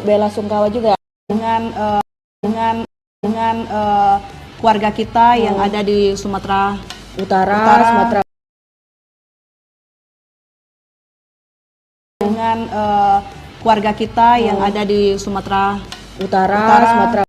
bela sungkawa juga dengan keluarga kita yang ada di Sumatera Utara. Sumatera dengan keluarga kita yang ada di Sumatera Utara. Sumatera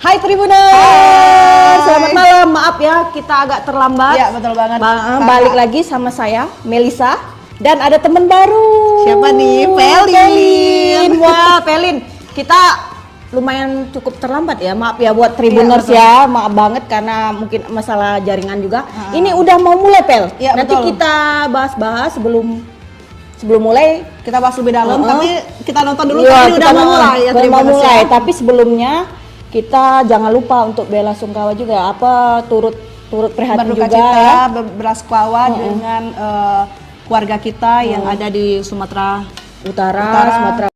Hai Tribuners, selamat malam. Maaf ya, kita agak terlambat. Ya betul banget. Balik lagi sama saya, Melisa, dan ada teman baru. Siapa nih? Pelin. Wah, Pelin. Kita lumayan cukup terlambat ya. Maaf ya buat Tribuners ya. Maaf banget karena mungkin masalah jaringan juga. Ini udah mau mulai, Pel. Ya, Nanti betul. kita bahas-bahas sebelum mulai. Kita bahas lebih dalam, tapi kita nonton dulu. Iya, Ini udah mau mulai ya, udah mau Tribuners mulai. ya. Tapi sebelumnya kita jangan lupa untuk bela sungkawa juga, turut prihatin Berduka juga cita, ya belasungkawa dengan keluarga kita yang ada di Sumatera Utara. Sumatera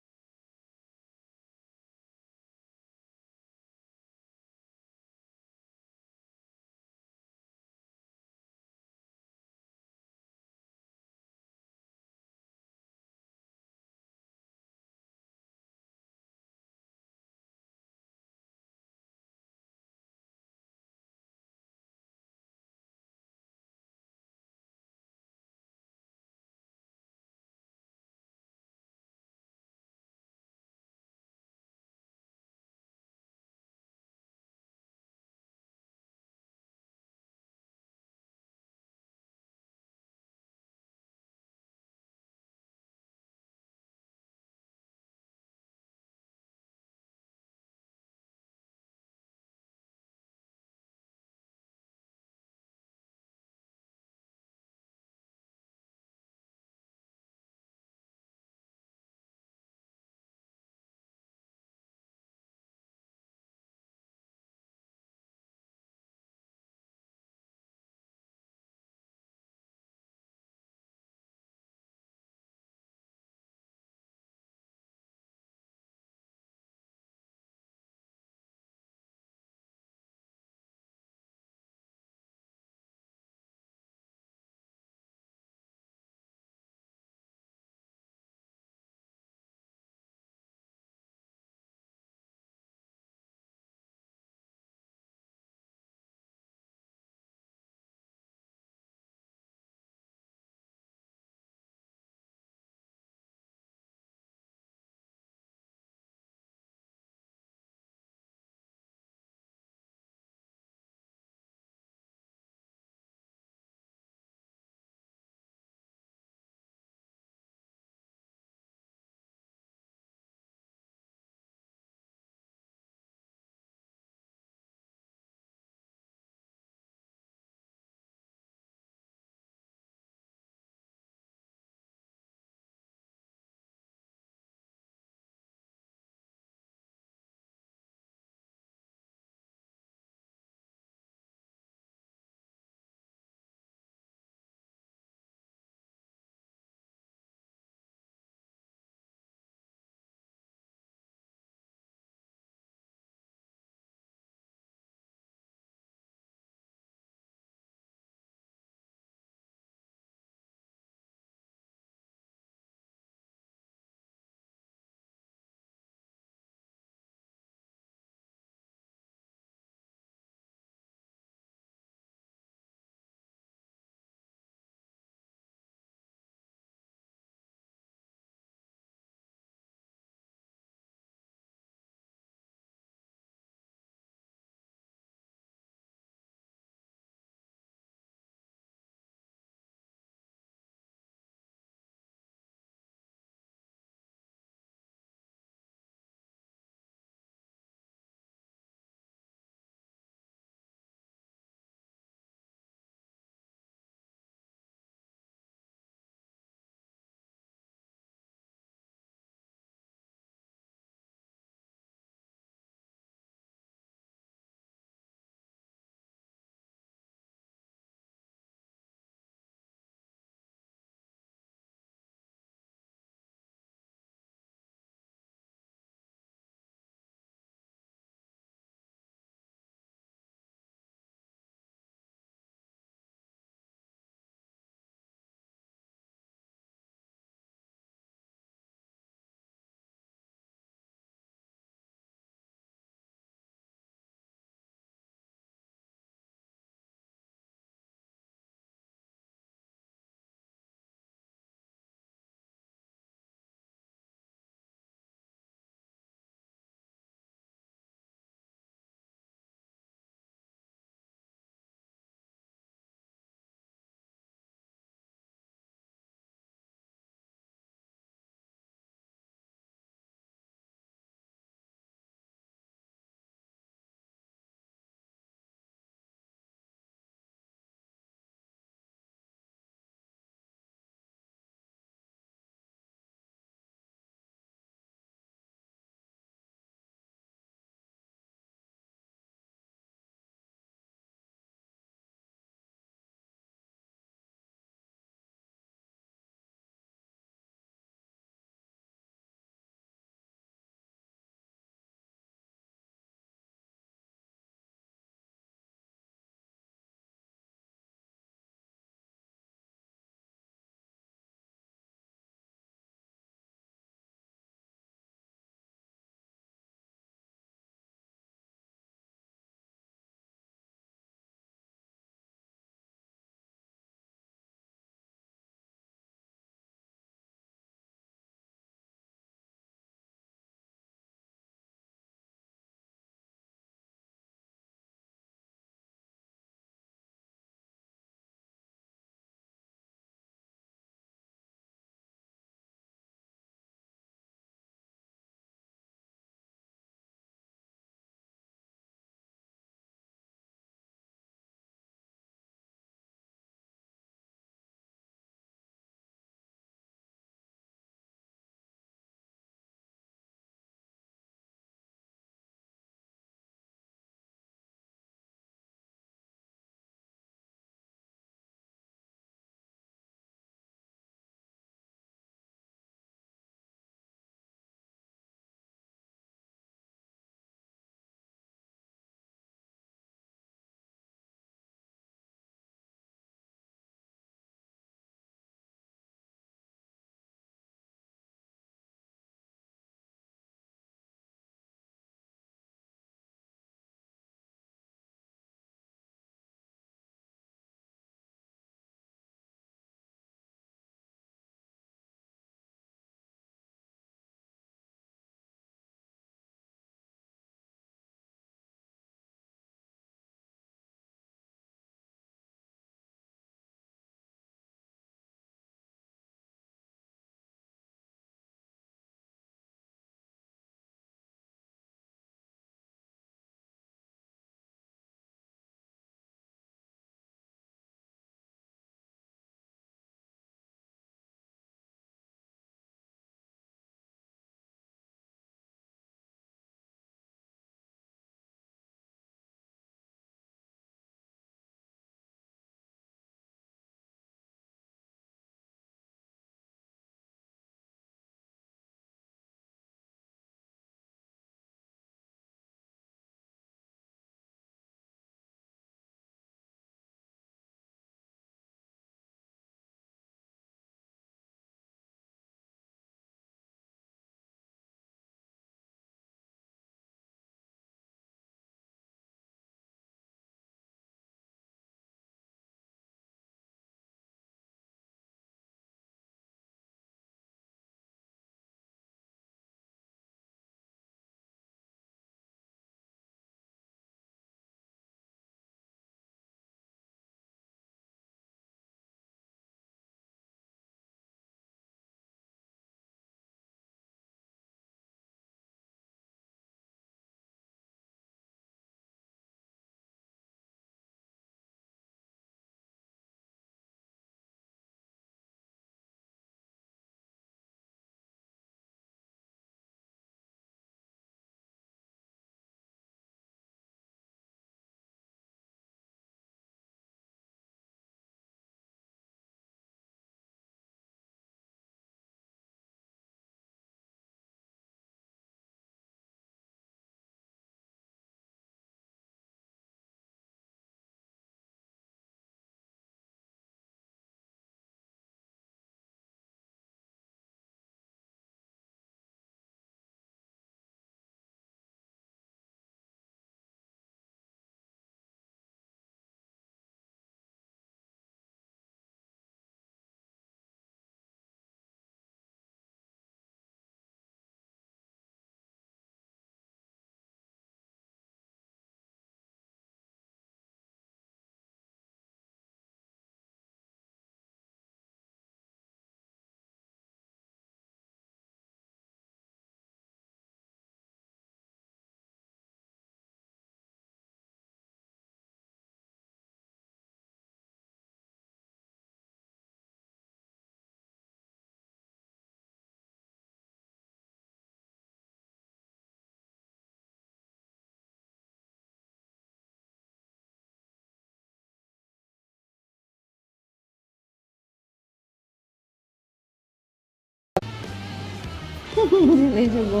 Ini juga.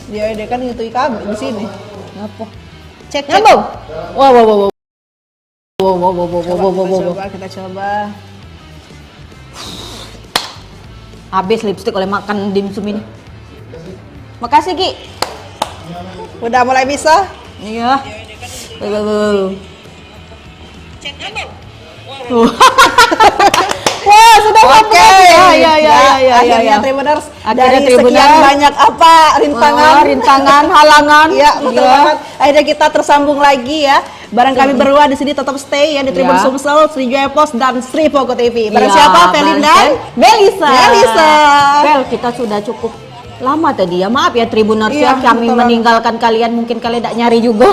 Dia kan itu IKB di sini. Apa? Cek. Nyambung. Wow wow wow wow. Wow wow wow wow wow wow wow. Kita coba. Habis lipstick oleh makan dimsum ini. Makasih Ki. Udah mulai bisa? Iya. Wah, sudah Oke. Akhirnya ya. Tribuners Akhirnya dari Tribuners. sekian banyak apa rintangan, halangan. Iya, betul Iya. banget. Akhirnya kita tersambung lagi ya. Barang kami berdua di sini tetap stay ya di Tribun Iya. Sumsel, Sriwijaya Pos dan Sri Pogo TV. Barang Iya, siapa? Pelin dan Melisa. Melisa. Pel, kita sudah cukup lama tadi ya. Maaf ya Tribuners Iya, ya, kami betul meninggalkan kalian, mungkin kalian tidak nyari juga.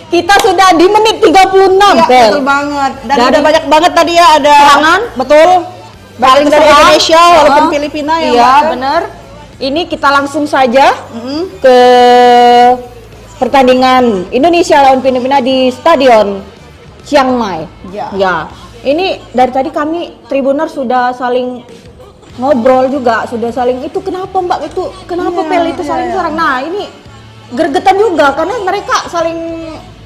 Kita sudah di menit 36, Iya, Pel. betul banget. Dan Dari- udah banyak banget tadi ya ada Serangan. Betul. Balik dari Serang. Indonesia walaupun Heeh. Filipina ya. Iya, Mbak. benar. Ini kita langsung saja Mm-mm. ke pertandingan Indonesia lawan Filipina di Stadion Chiang Mai. Ya. Ya. Ini dari tadi kami Tribuner sudah saling ngobrol juga, sudah saling itu kenapa Mbak itu kenapa Iya, Pel itu iya, saling iya. serang. Nah, ini gregetan juga karena mereka saling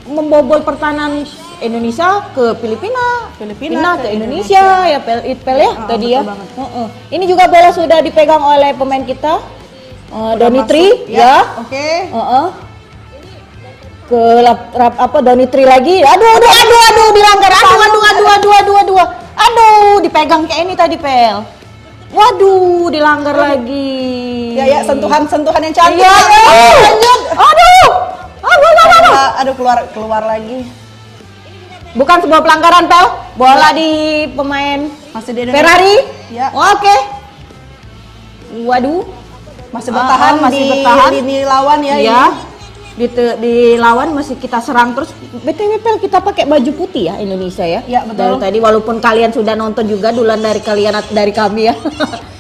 membobol pertahanan Indonesia ke Filipina Filipina ke ke Indonesia ya Pel ya Ah, tadi betul ya. banget. Ini juga bola sudah dipegang oleh pemain kita Donitri masuk, ya. Oke. Ke Donitri lagi. Aduh dilanggar. Aduh dipegang kayak ini tadi Pel. Waduh dilanggar lagi. Ya sentuhan yang cantik. Iya. Lanjut. Aduh. Aduh keluar lagi. Bukan sebuah pelanggaran Pel. Bola di pemain Masih di Indonesia. Ferrari. Ya. Oke. Waduh. Masih bertahan masih di bertahan. lini lawan ya. Iya. Di lawan masih kita serang terus. BTW Pel kita pakai baju putih ya Indonesia ya. Iya, betul. Dari tadi walaupun kalian sudah nonton juga duluan dari kalian dari kami ya.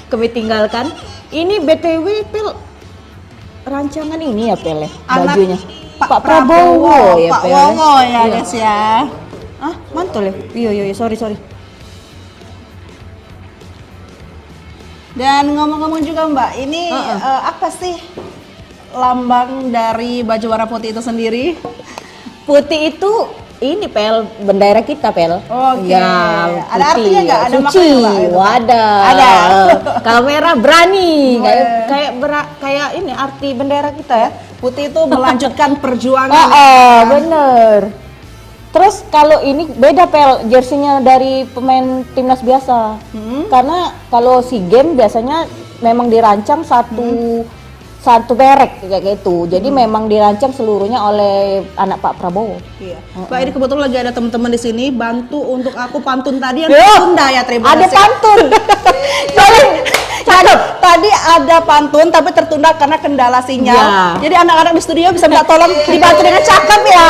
Kami tinggalkan. Ini BTW Pel rancangan ini ya Pel ya Anak bajunya. Pak Prabowo ya Pak Pel. Wowo ya Iya. guys ya. Ah, mantul ya. Iya, sorry. Dan ngomong-ngomong juga Mbak, ini apa sih lambang dari baju warna putih itu sendiri? Putih itu ini Pel, bendera kita Pel. Oke. Ya, Ada putih, artinya nggak? Ada suci. maknanya nggak itu? Wadah. Ada. Kalau merah berani, Wah. kayak ini arti bendera kita ya. Putih itu melanjutkan perjuangan. Bener. Terus kalau ini beda Pel, jersinya dari pemain timnas biasa. Karena kalau SEA Games biasanya memang dirancang satu merek kayak gitu. Jadi memang dirancang seluruhnya oleh anak Pak Prabowo. Iya. Mbak, ini kebetulan lagi ada teman-teman di sini bantu untuk aku pantun tadi yang Yo, tertunda ya Tribuners. ada pantun. Tadi ada pantun tapi tertunda karena kendala sinyal. Ya. Jadi anak-anak di studio bisa minta tolong dibantu dengan cakep ya.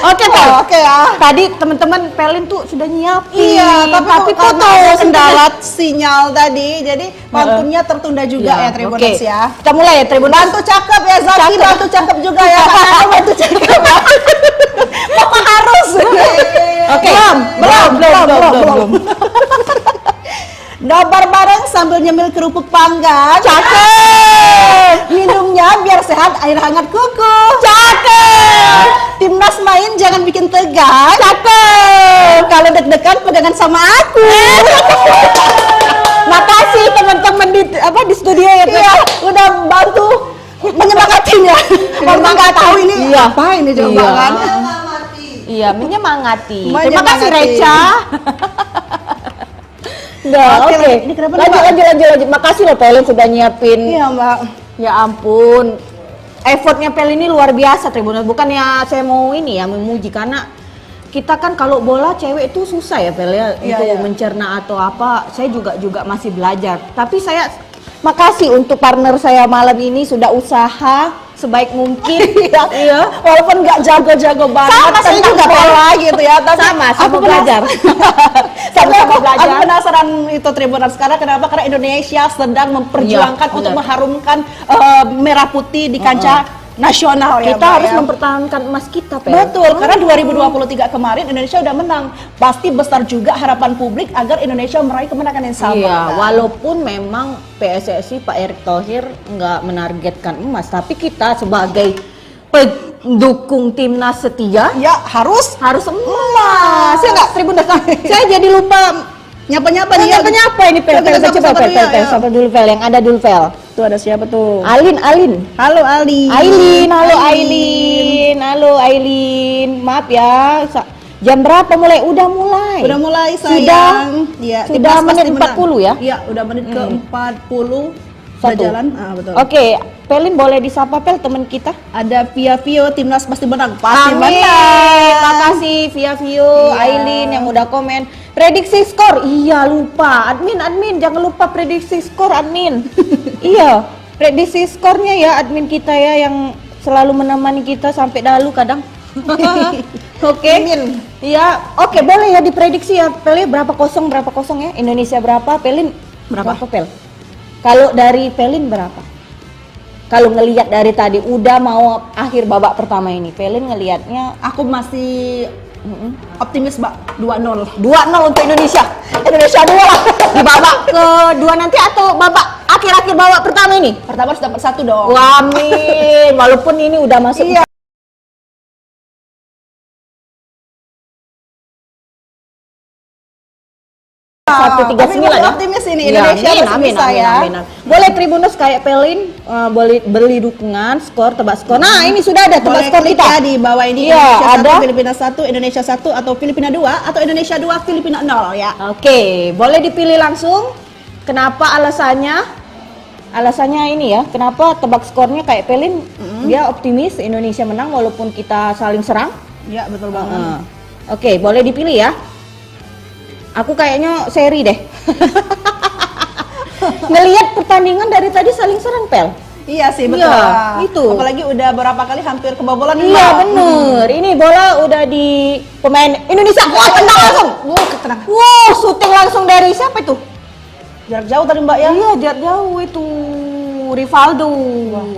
Oke Pel. Oke ya. Tadi teman-teman Pelin tuh sudah nyiapin. Iya, tapi foto karena ada kendala sinyal tadi, jadi pantunnya tertunda juga ya Tribuners oke. ya. Kita mulai ya Tribuners. Bantu cakep ya Zaki, Cakep. bantu cakep juga ya. Kakak bantu cakep. Papa harus. Oke. Belum. Nobar bareng sambil nyemil kerupuk panggang. Cakep. Minumnya biar sehat air hangat kuku. Cakep. Timnas main jangan bikin tegang. Cakep. Kalau deg-degan pegangan sama aku. Makasih teman-teman di studio ya. Iya, udah bantu menyemangatinya. Kalau nggak tahu ini Iya. apa ini coba Iya. kan. Iya, menyemangati. Terima Menyemangati. kasih Reca. Udah, Oke, oke. ini kenapa nih, Lanjut. Makasih loh Pelin sudah nyiapin. Iya Mbak. Ya ampun. Effortnya Pel ini luar biasa Tribuners. Bukannya saya mau ini ya memuji karena kita kan kalau bola cewek itu susah ya Pel ya Iya, untuk iya. mencerna atau apa. Saya juga masih belajar. Tapi saya makasih untuk partner saya malam ini sudah usaha sebaik mungkin. Iya. Walaupun nggak jago-jago banget Sama, saya tentang juga, bola gitu ya, tapi Sama aku belajar. Sama-sama belajar. Aku penasaran itu Tribuners karena kenapa? Karena Indonesia sedang memperjuangkan Iya, untuk benar. mengharumkan merah putih di kancah nasional ya. Kita Mbak, harus ya. mempertahankan emas kita, Pel. Betul, karena 2023 kemarin Indonesia udah menang. Pasti besar juga harapan publik agar Indonesia meraih kemenangan yang sama. Iya, kan? walaupun memang PSSI Pak Erick Thohir nggak menargetkan emas, tapi kita sebagai pendukung timnas setia Ya harus emas. Ya nggak, Tribuners? Saya jadi lupa nyapa-nyapa nih. nyapa ini Pel. Kita Coba sapa-sapa Pel, dulu ya, sapa dulu Pel, yang ada dulu Pel. Tuh ada siapa tuh? Alin. Halo Ali. Halo Ailin. Halo Ailin. Maaf ya. Jam berapa mulai? Udah mulai. Udah mulai Sudah. sayang. Ya, Sudah timnas menit pasti menang. 40 ya? Iya, udah menit ke 40. Udah Satu. jalan. Betul. Oke, Pelin boleh disapa Pel teman kita? Ada Vio timnas pasti menang. Pasti Amin. menang. Makasih Vio, Iya. Ailin yang udah komen. Prediksi skor, iya lupa. Admin, jangan lupa prediksi skor admin. Iya, prediksi skornya ya admin kita ya yang selalu menemani kita sampai dahulu kadang. Oke. Amin. Iya, oke boleh ya diprediksi ya Pel, berapa kosong ya? Indonesia berapa? Pelin Berapa? Pel? Kalau dari Pelin berapa? Kalau ngelihat dari tadi udah mau akhir babak pertama ini, Pelin ngelihatnya Aku masih optimis, Mbak. 2-0. 2-0 untuk Indonesia. Indonesia 2 lah. Di babak kedua nanti atau babak akhir-akhir babak pertama ini? Pertama harus dapat 1 dong. Wah, amin. Walaupun ini udah masuk. Iya. Satu tiga Tapi sembilan masih ya. optimis ini, Iya, Indonesia masih bisa ya. amin. Boleh Tribuners kayak Pelin boleh beli dukungan, skor, tebak skor. Nah, ini sudah ada tebak Boleh skor klik kita. ya di bawah ini, Iya, Indonesia 1, ada. Filipina 1, Indonesia 1, atau Filipina 2, atau Indonesia 2, Filipina 0 ya. Oke, boleh dipilih langsung. Kenapa alasannya? Alasannya ini ya, kenapa tebak skornya kayak Pelin, dia optimis Indonesia menang walaupun kita saling serang. Iya, betul banget. Oke, boleh dipilih ya. Aku kayaknya seri deh. Ngelihat pertandingan dari tadi saling serang, Pel. Iya sih, betul. Iya, itu. Apalagi udah berapa kali hampir kebobolan. Iya Mbak. bener. Ini bola udah di pemain Indonesia. Wah, tendang langsung. Tenang. Wow, syuting langsung dari siapa itu? Jarak jauh tadi Mbak ya. Iya, jarak jauh itu. Rivaldo.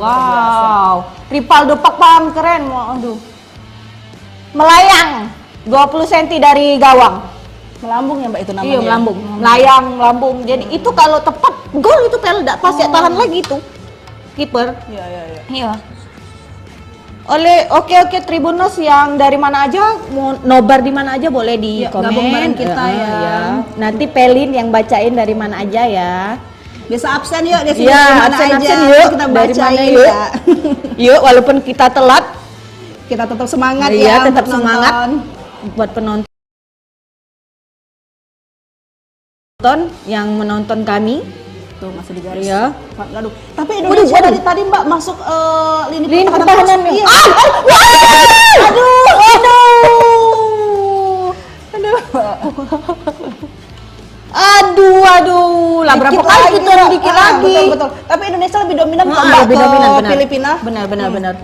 Wow. Rivaldo Pakpam keren. Waduh. Melayang 20 cm dari gawang. Melambung ya Mbak itu namanya. Iya, melambung. Melayang, melambung. Jadi itu kalau tepat gol itu Pel, enggak pasti tahan lagi itu. Kiper. Iya, iya, iya. Iya. Oke Tribuners yang dari mana aja mau nobar di mana aja boleh di Iya, komen. gabung bareng kita ya. Nanti Pelin yang bacain dari mana aja ya. Bisa absen yuk di sini Iya, dari mana absen-absen aja. yuk. Kita Dari bacain mana yuk? ya. Yuk, walaupun kita telat, Kita tetap semangat iya ya. tetap untuk semangat nonton. buat penonton yang menonton kami. Tuh masih di garis. Iya. Aduh. Tapi Indonesia Waduh. dari tadi Mbak masuk lini Lini pertahanan. pertahanan. Iya. Aduh. Lah berapa Dikit kali lagi, kita Mbak. dikit lagi. Betul. Tapi Indonesia lebih dominan kok, Ah, Mbak, lebih ke dominan, benar. Filipina. Benar.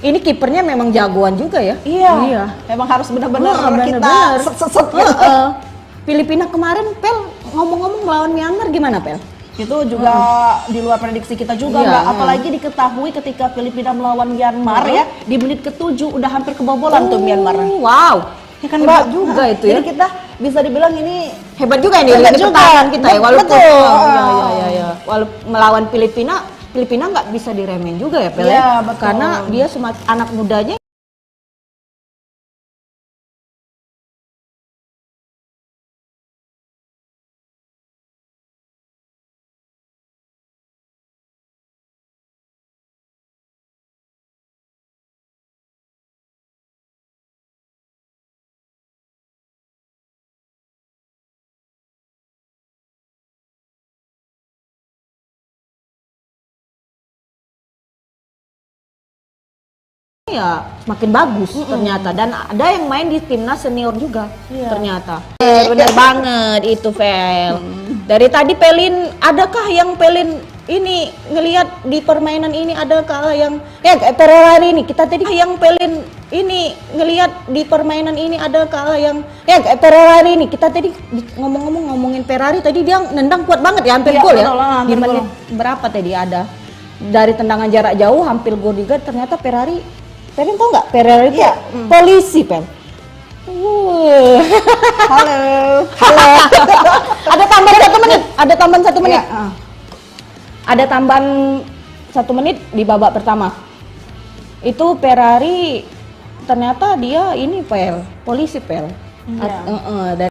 Ini kipernya memang jagoan juga ya. Iya. Memang harus benar-benar kita benar. set-set gitu. Filipina kemarin Pel ngomong-ngomong melawan Myanmar gimana Pel? Itu juga di luar prediksi kita juga Iya, Mbak. iya. Apalagi diketahui ketika Filipina melawan Myanmar ya, di menit ke-7 udah hampir kebobolan tuh Myanmar. Wow. Ya kan Hebat Mbak? juga Nah, itu ya. Jadi kita bisa dibilang ini Hebat juga ini Hebat lini juga. pertahanan kita ya walaupun Betul. Iya. Walaupun melawan Filipina nggak bisa diremehin juga ya Pel. Iya, betul. Karena dia anak mudanya ya semakin bagus ternyata, dan ada yang main di timnas senior juga ternyata. Bener banget itu Pel. Dari tadi Pelin, adakah yang Pelin ini ngelihat di permainan ini, adakah yang kayak Ferrari ini kita tadi yang Pelin ini ngelihat di permainan ini, adakah yang kayak Ferrari ini kita tadi ngomongin Ferrari tadi dia nendang kuat banget ya hampir Iya, gol ya. betul, Di hampir menit gol. berapa tadi ada dari tendangan jarak jauh hampir bodyguard, ternyata Ferrari tahu nggak Ferrari itu Iya, polisi Pel. Halo. Halo. Ada tambahan 1 menit. Ada tambahan 1 menit. Iya, Ada tambahan 1 menit di babak pertama. Itu Ferrari ternyata dia ini Pel, polisi Pel. Iya.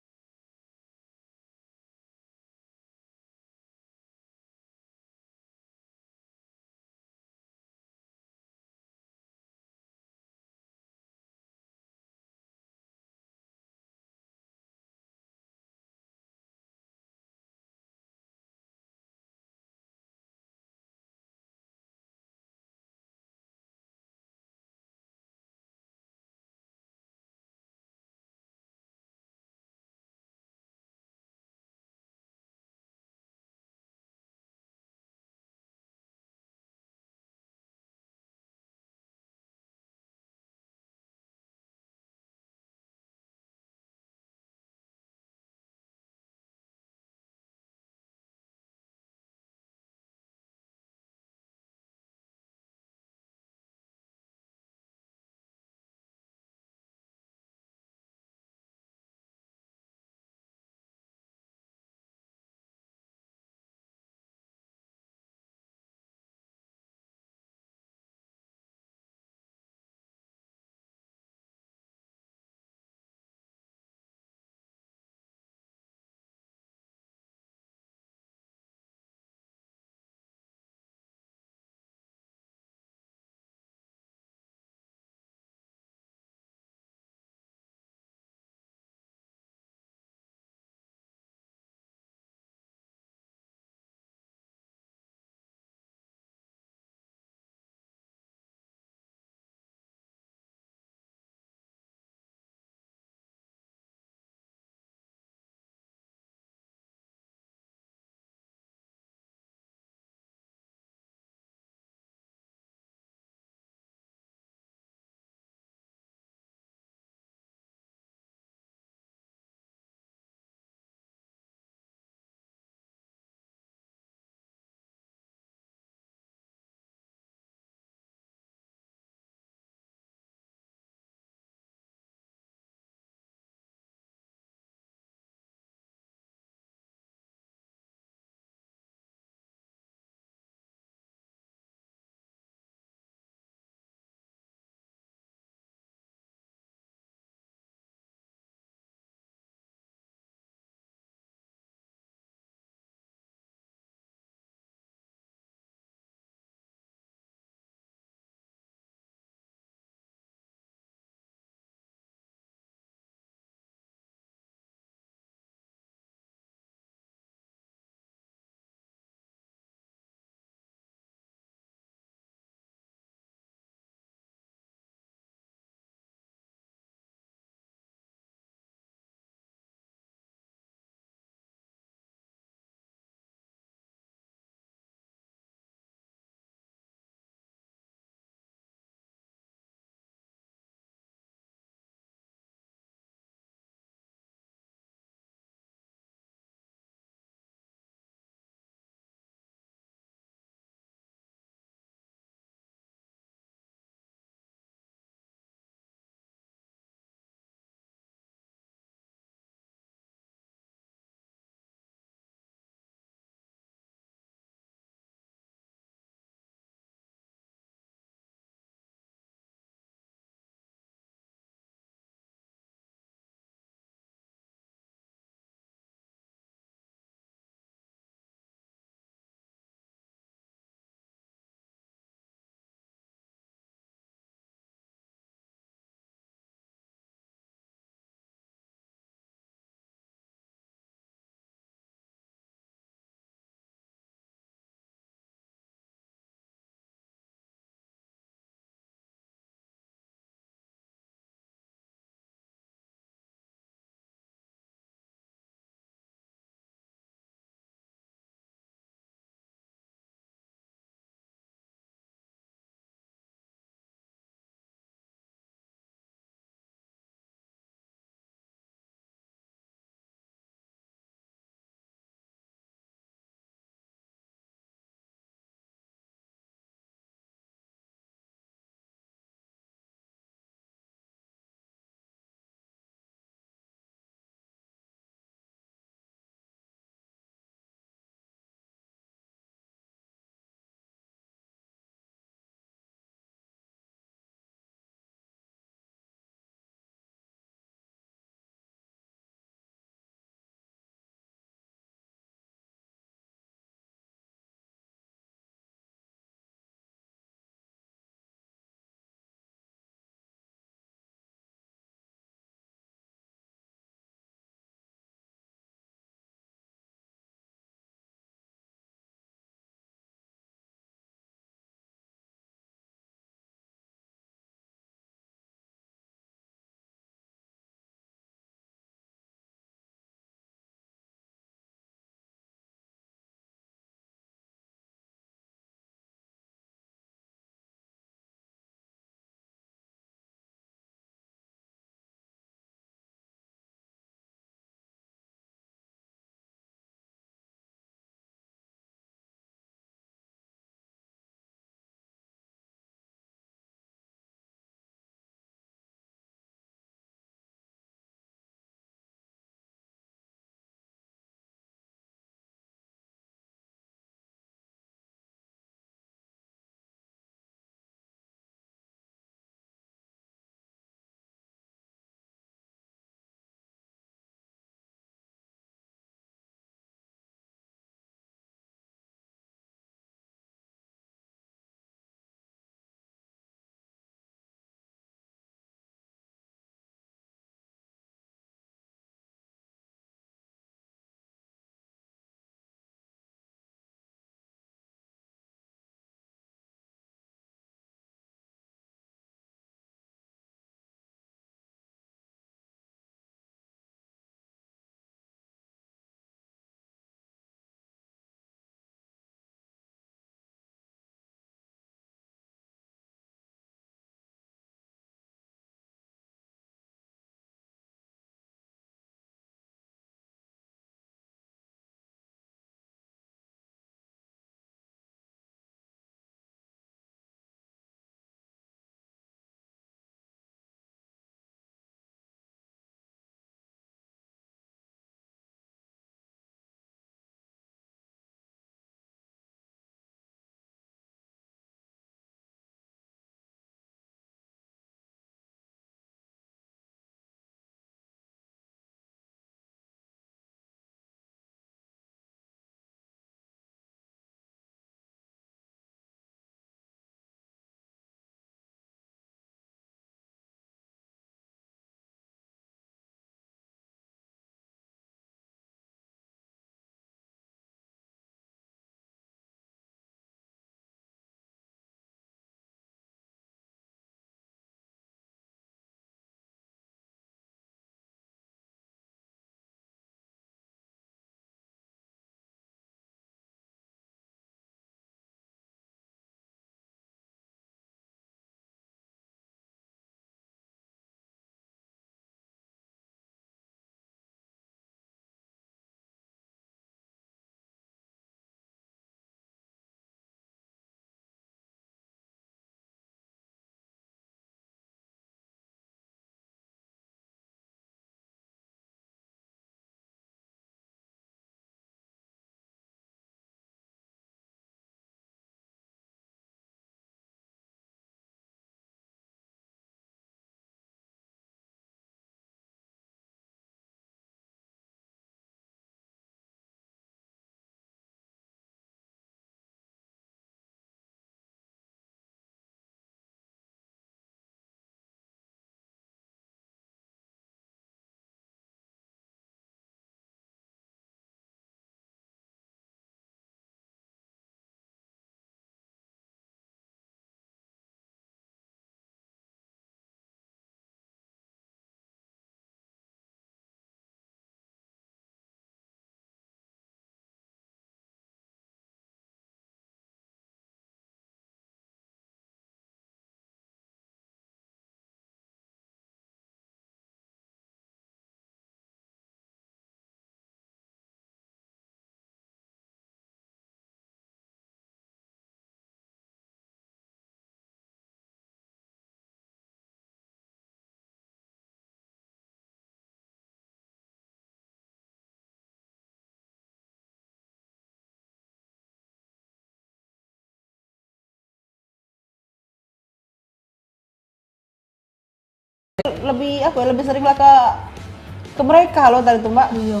Lebih apa ya, lebih sering lah ke mereka loh tadi tuh Mbak. Iya.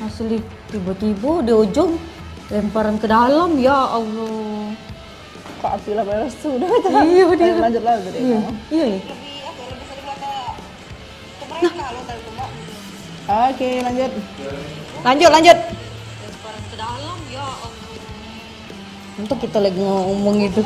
Asli tiba-tiba di ujung lemparan ke dalam, ya Allah. Pastilah beres sudah. Iya, dia. Lanjut lagi deh. Iya. Iya. Oke, lanjut. Lanjut. Ke dalam, ya Allah. Untuk kita lagi ngomong itu.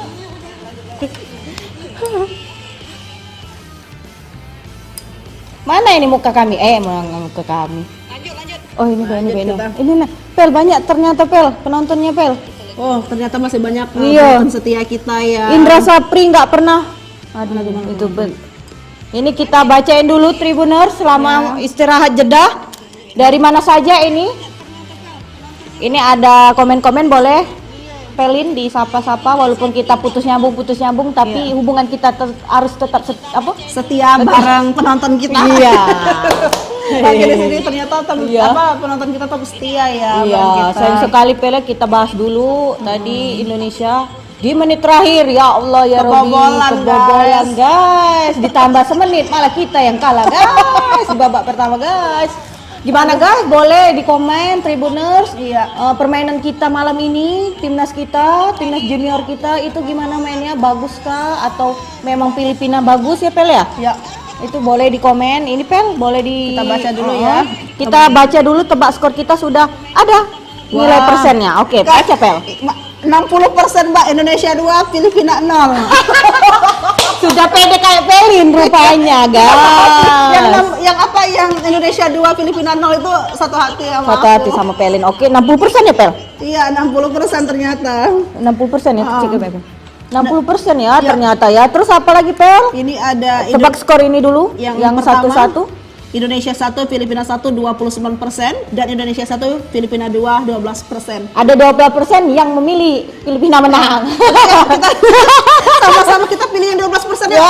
Mana ini muka kami? Muka kami. Lanjut. Oh ini Lanjut ini. kita. Ini nah, Pel banyak ternyata Pel penontonnya Pel. Oh, ternyata masih banyak Iya. penonton setia kita ya. Indra Sapri nggak pernah. Aduh, itu Pel. Ini kita bacain dulu Tribuners selama istirahat jeda. Dari mana saja ini? Ini ada komen-komen boleh Pelin di sapa-sapa walaupun kita putus nyambung tapi hubungan kita harus tetap Setia bareng penonton kita. Iya. Lagi di sini ternyata penonton kita tetap setia ya. Iya, bareng kita. sayang sekali Pele kita bahas dulu tadi Indonesia di menit terakhir ya Allah ya Robi kebobolan guys. Ditambah semenit malah kita yang kalah guys di babak pertama guys. Gimana guys? Boleh di komen Tribuners. Iya. Permainan kita malam ini, timnas kita, timnas junior kita itu gimana mainnya? Bagus kah atau memang Filipina bagus ya Pel ya? Ya. Itu boleh di komen. Ini Pel boleh Kita baca dulu ya. Kita baca dulu tebak skor kita sudah ada nilai persennya. Oke, baca Pel. 60% Mbak, Indonesia 2, Filipina 0. Sudah pede kayak Pelin rupanya guys. yang Indonesia 2, Filipina 0 itu satu hati sama Satu hati sama Pelin. Oke, 60% ya Pel? Iya, 60% ternyata. 60% ya, cek Pel. 60% ya ternyata ya. Terus apa lagi Pel? Ini ada Tebak skor ini dulu yang pertama, satu-satu. Indonesia 1, Filipina 1 29% dan Indonesia 1, Filipina 2 12%. Ada 12% yang memilih Filipina menang. Sama-sama kita pilih yang 12% ya.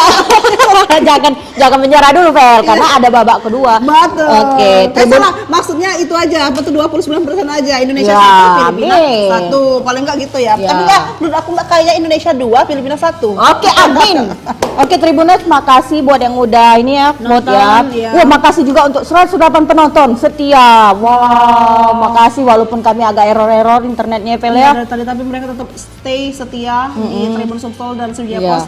jangan menyerah dulu Pel karena ada babak kedua. Betul. Oke, salah, maksudnya itu aja, apa tuh 29% aja. Indonesia Ya, 1, Filipina 1, paling enggak gitu ya. Tapi enggak, menurut aku enggak kayak Indonesia 2, Filipina 1. Oke, amin. Oke, Tribuners, makasih buat yang udah ini ya, vote ya. Iya. Wah, makasih juga untuk 108 penonton setia. Wow, makasih walaupun kami agak error internetnya Pel ya. Dari tadi tapi mereka tetap stay setia di Tribun Suptol dan Surya Iya. Pos.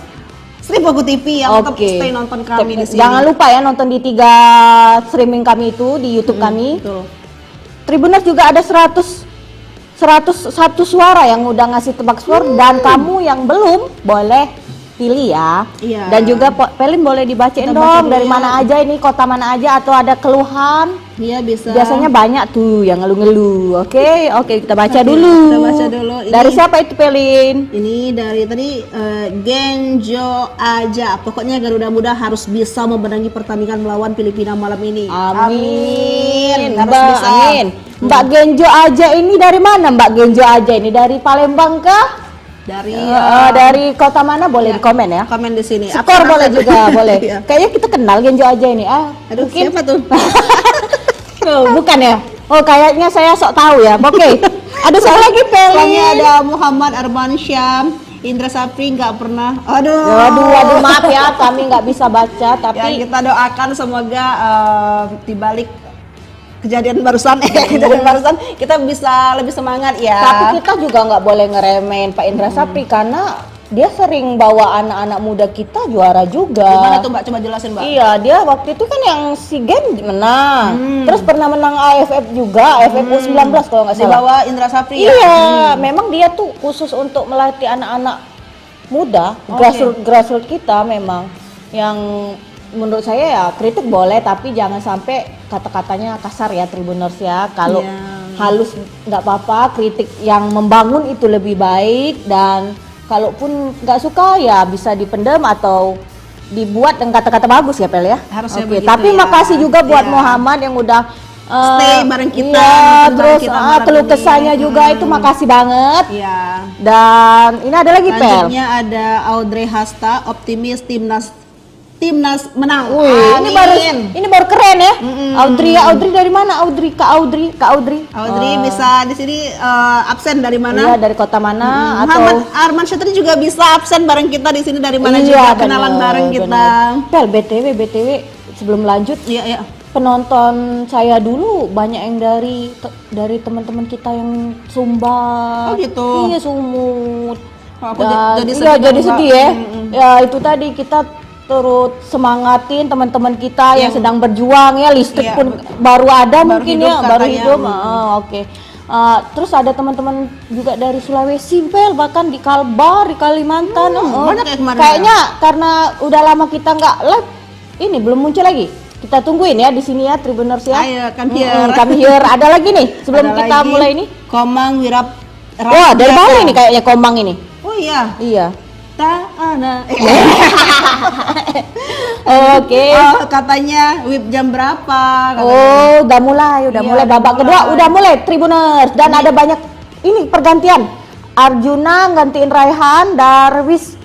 Seribu TV yang tetap stay nonton kami di sini. Jangan lupa ya nonton di 3 streaming kami itu di YouTube kami. Betul. Tribuners juga ada 101 suara yang udah ngasih tebak skor dan kamu yang belum boleh pilih ya. Iya. Dan juga Pelin boleh dibacain Kita baca dong dulu dari ya. mana aja ini, kota mana aja atau ada keluhan. Iya bisa. Biasanya banyak tuh yang ngeluh-ngeluh. Oke, kita baca dulu. Kita baca dulu. Dari siapa itu Pelin? Ini dari tadi Genjo aja. Pokoknya Garuda Muda harus bisa memenangi pertandingan melawan Filipina malam ini. Amin. Harus Mbak, bisa. amin. Mbak Genjo aja ini dari mana Mbak Genjo aja ini? Dari Palembang kah? Dari kota mana boleh di komen ya? Komen di sini. Skor boleh juga, boleh. Iya. Kayaknya kita kenal Genjo aja ini. Aduh, mungkin siapa tuh? Oh, bukan ya? Oh, kayaknya saya sok tahu ya. Oke. Ada satu lagi Pelin. Soalnya ada Muhammad Arman Syam, Indra Sapri nggak pernah. Aduh, maaf ya, kami nggak bisa baca. Tapi Ya, kita doakan semoga di balik kejadian barusan kita bisa lebih semangat ya. Tapi kita juga nggak boleh ngeremehin Pak Indra Sapri karena dia sering bawa anak-anak muda kita juara juga. Gimana tuh Mbak? Coba jelasin Mbak. Iya, dia waktu itu kan yang SEA Games menang. Terus pernah menang AFF juga, AFF U19 kalau nggak Di salah. bawah Indra Sapri ya? Iya, memang dia tuh khusus untuk melatih anak-anak muda, grassroots kita memang yang menurut saya ya kritik boleh tapi jangan sampai kata-katanya kasar ya Tribuners ya. Kalau halus nggak apa-apa, kritik yang membangun itu lebih baik dan kalaupun nggak suka ya bisa dipendam atau dibuat dengan kata-kata bagus ya Pel ya. Harusnya Oke, begitu tapi ya. makasih juga buat Iya. Muhammad yang udah Stay bareng kita, Iya, nonton terus bareng kita malam keluh ini. kesahnya juga itu makasih banget. Iya. Dan ini ada lagi Pel. Selanjutnya ada Audrey Hasta, optimis timnas timnas menang. Wih, Amin. ini baru keren ya. Audrey dari mana? Kak Audrey. Audrey bisa di sini absen dari mana? Iya, dari kota mana? Muhammad Arman Syatri juga bisa absen bareng kita di sini dari mana Iya, juga kenalan bareng kita. Pel, BTW sebelum lanjut, Iya, iya. penonton saya dulu banyak yang dari teman-teman kita yang Sumba. Oh, gitu. Iya, Sumut. Oh, aku Dan jadi iya, sedih jadi dong, Kak. sedih ya. Ya itu tadi kita turut semangatin teman-teman kita yang sedang berjuang ya, listrik Iya, pun baru ada baru mungkin hidup ya, baru katanya. hidup. Oke. Terus ada teman-teman juga dari Sulawesi, Pel, bahkan di Kalbar, di Kalimantan. banyak ya kemarin Kayaknya karena udah lama kita nggak live, ini belum muncul lagi. Kita tungguin ya di sini ya, Tribuners ya. Ayo, come here. Come here. Ada lagi nih sebelum Ada kita lagi, mulai ini. Komang Wirap. Wah, dari Bali nih kayaknya Komang ini. Oh iya. Iya. Ta'ana. Oke. Oh, katanya whip jam berapa? Katanya. Oh, udah mulai Iya, babak kedua, udah mulai Tribuners dan ada banyak ini pergantian. Arjuna gantiin Raihan, Darwis.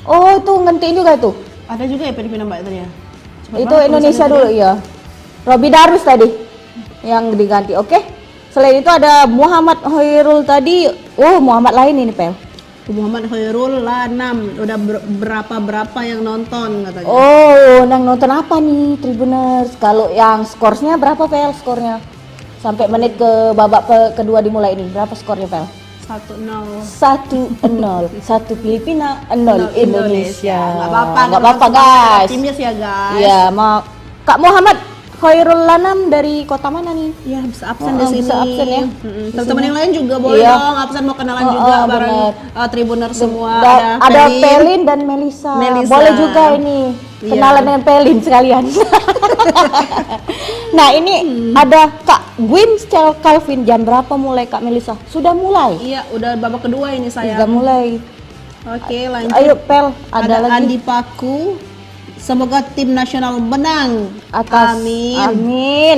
Oh, itu gantiin juga itu. Ada juga ya Filipina Mbak tadi ya? Cepet Itu banget Indonesia tulisannya dulu ya. Robi Darwis tadi yang diganti. Oke. Selain itu ada Muhammad Hoirul tadi. Oh, Muhammad lain ini, Pel. Muhammad Khairul Lanam udah berapa yang nonton katanya. Oh, nang nonton apa nih Tribuners? Kalau yang skornya berapa, Pel? Skornya sampai menit ke babak kedua dimulai ini berapa skornya, Pel? 1-0. 1-0. 1 Filipina, 0 Indonesia. Nggak apa-apa guys. Timnas ya guys. Iya, Kak Muhammad Khairul Lanam dari kota mana nih? Iya bisa absen di sini. Bisa absen ya. Teman-teman yang lain juga boleh Iya. dong absen mau kenalan juga bareng Tribuner semua. Ada Pelin dan Melisa. Boleh juga ini kenalan dengan Pelin sekalian. Nah ini ada Kak Gwyn Calvin. Jam berapa mulai Kak Melisa? Sudah mulai. Iya udah babak kedua ini saya. Sudah mulai. Oke lanjut. Ayo Pel, ada lagi. Andi Paku. Semoga tim nasional menang. Amin.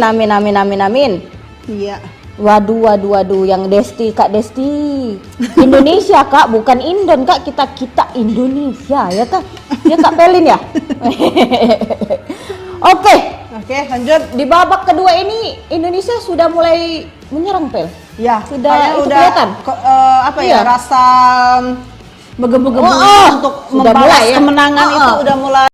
Amin. Iya. Waduh, yang Kak Desti. Indonesia Kak, bukan Indon Kak, kita Indonesia ya Kak. Ya Kak Pelin ya. Oke, lanjut. di babak kedua ini Indonesia sudah mulai menyerang Pel. Ya, Sudah udah kelihatan. Rasa begem-begem untuk sudah membalas mulai ya. kemenangan itu udah mulai.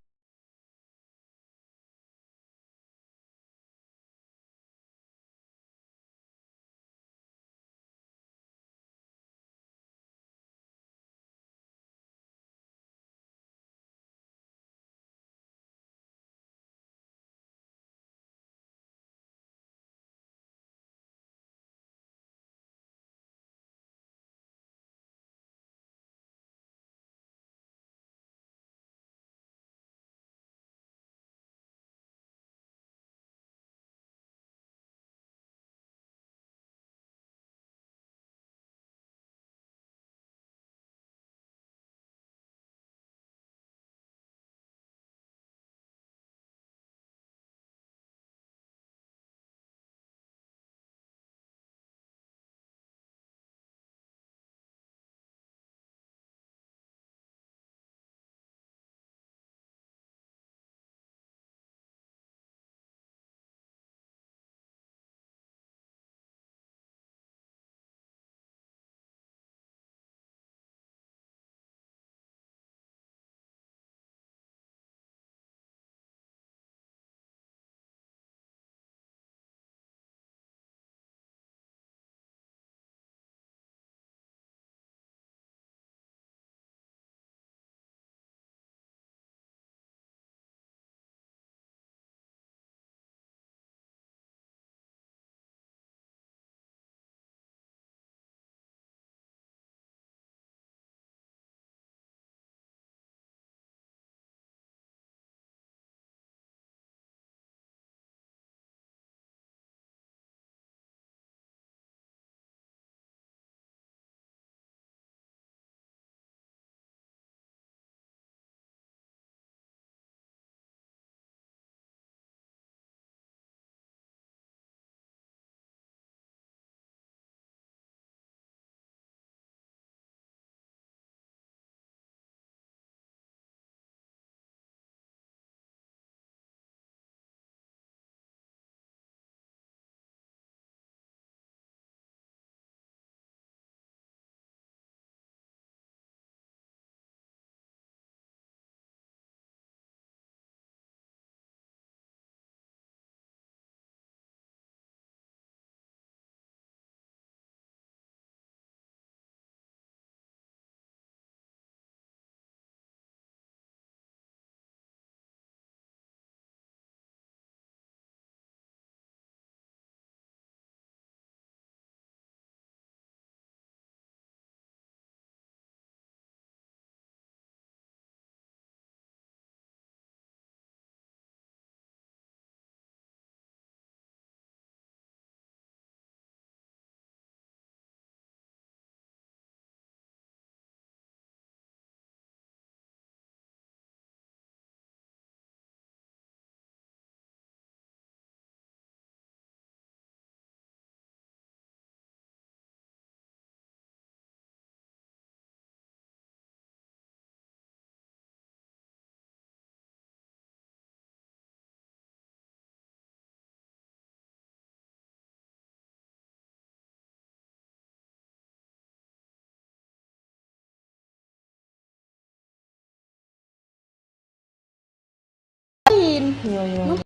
Iya.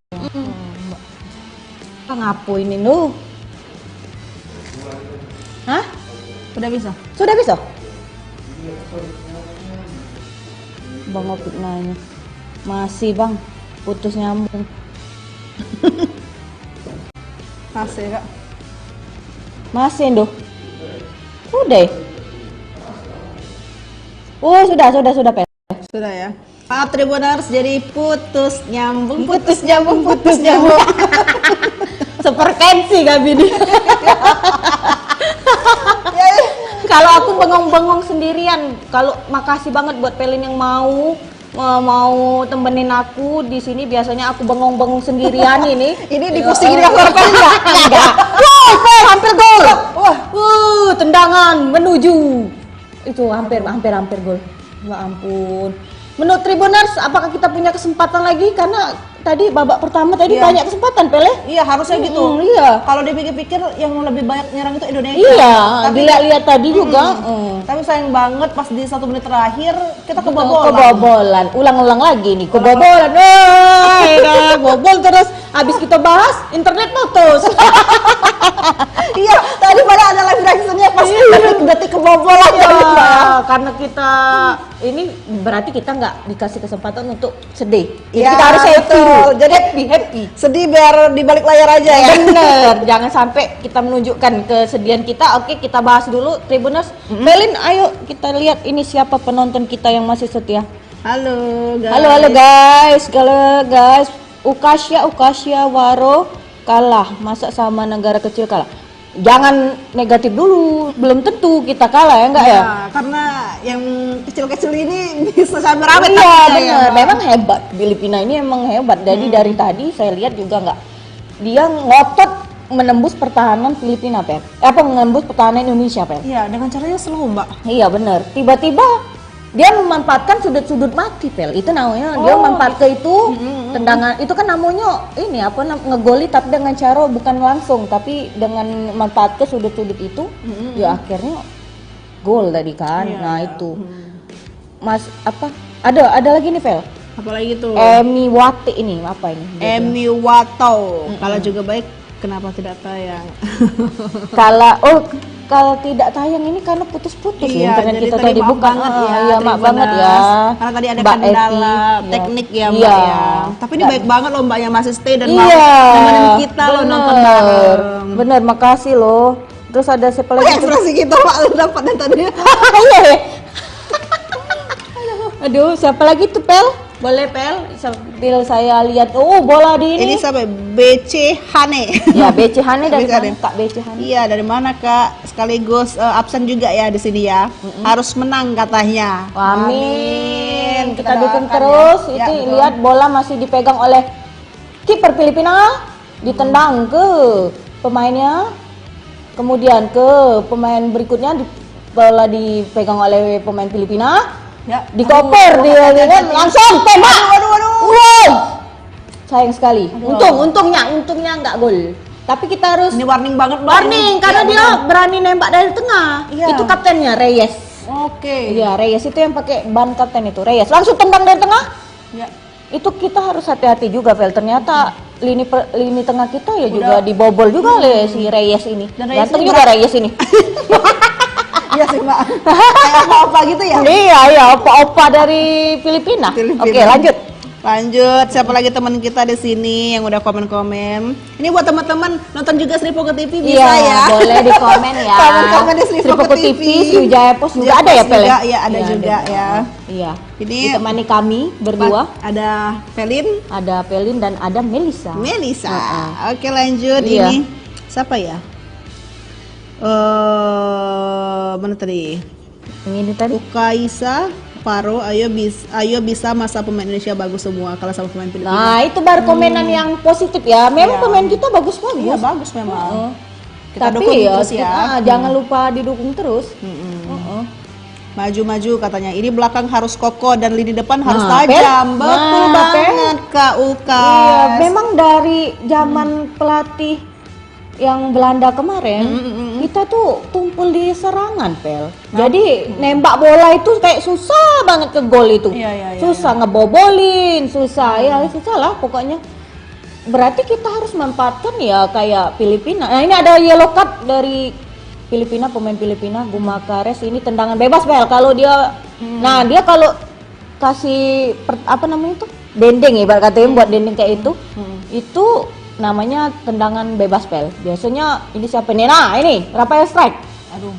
Ngapo ini lu? Hah? Udah bisa? Sudah bisa? Bang Opik nanya. Masih bang, putus nyambung. Masih Kak. Masih Doh. Udah. Oh sudah Pel. Sudah ya. Maaf Tribuners, jadi putus nyambung. Seperkensi gak Bini. Kalau aku bengong-bengong sendirian, kalau makasih banget buat Pelin yang mau temenin aku di sini. Biasanya aku bengong-bengong sendirian ini. Ini dipusingin aku Pelin Enggak. Wow, Pel, hampir gol. Wah, tendangan menuju. Itu hampir gol. Ya ampun. Menurut Tribuners, apakah kita punya kesempatan lagi? Karena tadi babak pertama banyak kesempatan, Pel. Iya, harusnya gitu. Iya. Kalau dipikir-pikir yang lebih banyak nyerang itu Indonesia. Iya, tapi dilihat tadi juga. Tapi sayang banget pas di 1 menit terakhir kita kebobolan. Kebobolan. Ulang-ulang lagi nih, kebobolan. Bobol terus. Habis kita bahas, internet putus. Iya, tadi malah ada live reaction-nya pas detik kebobolan. Iya, karena kita ini berarti kita nggak dikasih kesempatan untuk sedih. Jadi Ya, kita harus happy betul. dulu. Jadi happy. Sedih biar di balik layar aja ya. Bener, jangan sampai kita menunjukkan kesedihan kita. Oke, kita bahas dulu Tribuners. Pelin, ayo kita lihat ini siapa penonton kita yang masih setia. Halo guys. Halo guys. Ukasya Waro kalah, masa sama negara kecil kalah. Jangan negatif dulu, belum tentu kita kalah ya enggak ya? Karena yang kecil-kecil ini bisa sampai rame. Iya benar, memang hebat. Filipina ini emang hebat. Jadi dari tadi saya lihat juga enggak, dia ngotot menembus pertahanan Filipina, Pel. Menembus pertahanan Indonesia, Pel. Iya, dengan caranya slow, Mbak. Iya benar. Tiba-tiba dia memanfaatkan sudut-sudut mati, Pel. Itu namanya dia memanfaatkan itu tendangan. Itu kan namanya ini ngegoli tapi dengan cara bukan langsung tapi dengan memanfaatkan sudut-sudut itu. Ya akhirnya gol tadi kan. Iya, nah itu. Mas ada lagi nih, Pel. Apalagi tuh? Emi Wati ini apa ini? Emi Wato. Kalau juga baik kenapa tidak tayang? Kalau tidak tayang ini karena putus-putus Iya, internet jadi kita tadi tadi maaf bukan banget ya, iya maaf banget ya. Karena tadi ada Mbak kendala Evi, teknik ya, Mbak iya. ya. Tapi ini baik banget loh Mbak yang masih stay dan mau Iya, nemenin kita loh nonton bareng. bener, makasih loh. Terus ada siapa lagi? Ekspresi kita Pak lu dapat tadi. Iya. Aduh, siapa lagi tuh, Pel? Boleh, Pel? Sambil saya lihat. Oh, bola di Ini ini. siapa? BC Hane. Ya, BC Hane dari BC mana? Hane. Kak BC Hane. Iya, dari mana Kak? Sekaligus absen juga ya di sini ya. Harus menang katanya. Amin. Kita doakan dukung terus. ya. Itu Ya, betul. lihat bola masih dipegang oleh kiper Filipina, ditendang ke pemainnya. Kemudian ke pemain berikutnya bola dipegang oleh pemain Filipina. Ya. Dikoper dia kan langsung tembak. Waduh. Wow. Sayang sekali. Untungnya nggak gol. Tapi kita harus Ini warning banget Mbak. warning Ini. karena Ya, dia betul. berani nembak dari tengah. Iya. Itu kaptennya Reyes. Oke. Iya, Reyes itu yang pakai ban kapten itu. Reyes langsung tendang dari tengah. Ya. Itu kita harus hati-hati juga, Vel. Ternyata lini tengah kita ya juga Udah. dibobol juga oleh si Reyes ini. Dan Reyes Ganteng ini juga Reyes ini. Iya sih Mbak. Kayak apa gitu ya? Iya, opa-opa dari Filipina. Filipina. Oke, lanjut. Lanjut, siapa lagi teman kita di sini yang udah komen-komen? Ini buat teman-teman nonton juga Sri Poko TV bisa Iya, ya. boleh di komen ya. Komen-komen di Sri Poko TV. Sriwijaya Post juga ada ya, Pel? Juga, ya ada juga ya. Iya. Ini Ditemani kami berdua. Ada Pelin, Ada Pelin dan ada Melisa. Melisa. Heeh. Oke, lanjut Iya. ini. Siapa ya? Mana tadi? Yang ini tadi. Ukaisa Paro, ayo bisa masa pemain Indonesia bagus semua kalah sama pemain Filipina. Nah, itu baru komenan yang positif ya. Memang Iya. pemain kita bagus-bagus. Iya bagus memang. Heeh. Kita Tapi dukung ya, terus ya. jangan lupa didukung terus. Heeh. Maju-maju katanya. Ini belakang harus kokoh dan lini depan harus Nah, tajam. Pel. Betul Nah, banget Kak Ukas. Iya, memang dari zaman pelatih yang Belanda kemarin, kita tuh tumpul di serangan, Pel. Jadi nembak bola itu kayak susah banget ke gol itu. Iya, Susah ngebobolin, susah ya susah lah pokoknya. Berarti kita harus memanfaatkan ya kayak Filipina. Nah, ini ada yellow card dari Filipina, pemain Filipina, Gumakares. Ini tendangan bebas, Pel. Kalau dia nah, dia kalau kasih apa namanya itu? Dendeng, ibarat katanya buat dendeng kayak itu. Itu namanya tendangan bebas, Pel. Biasanya ini siapa nih? Nah, ini Rafael Strike. Aduh,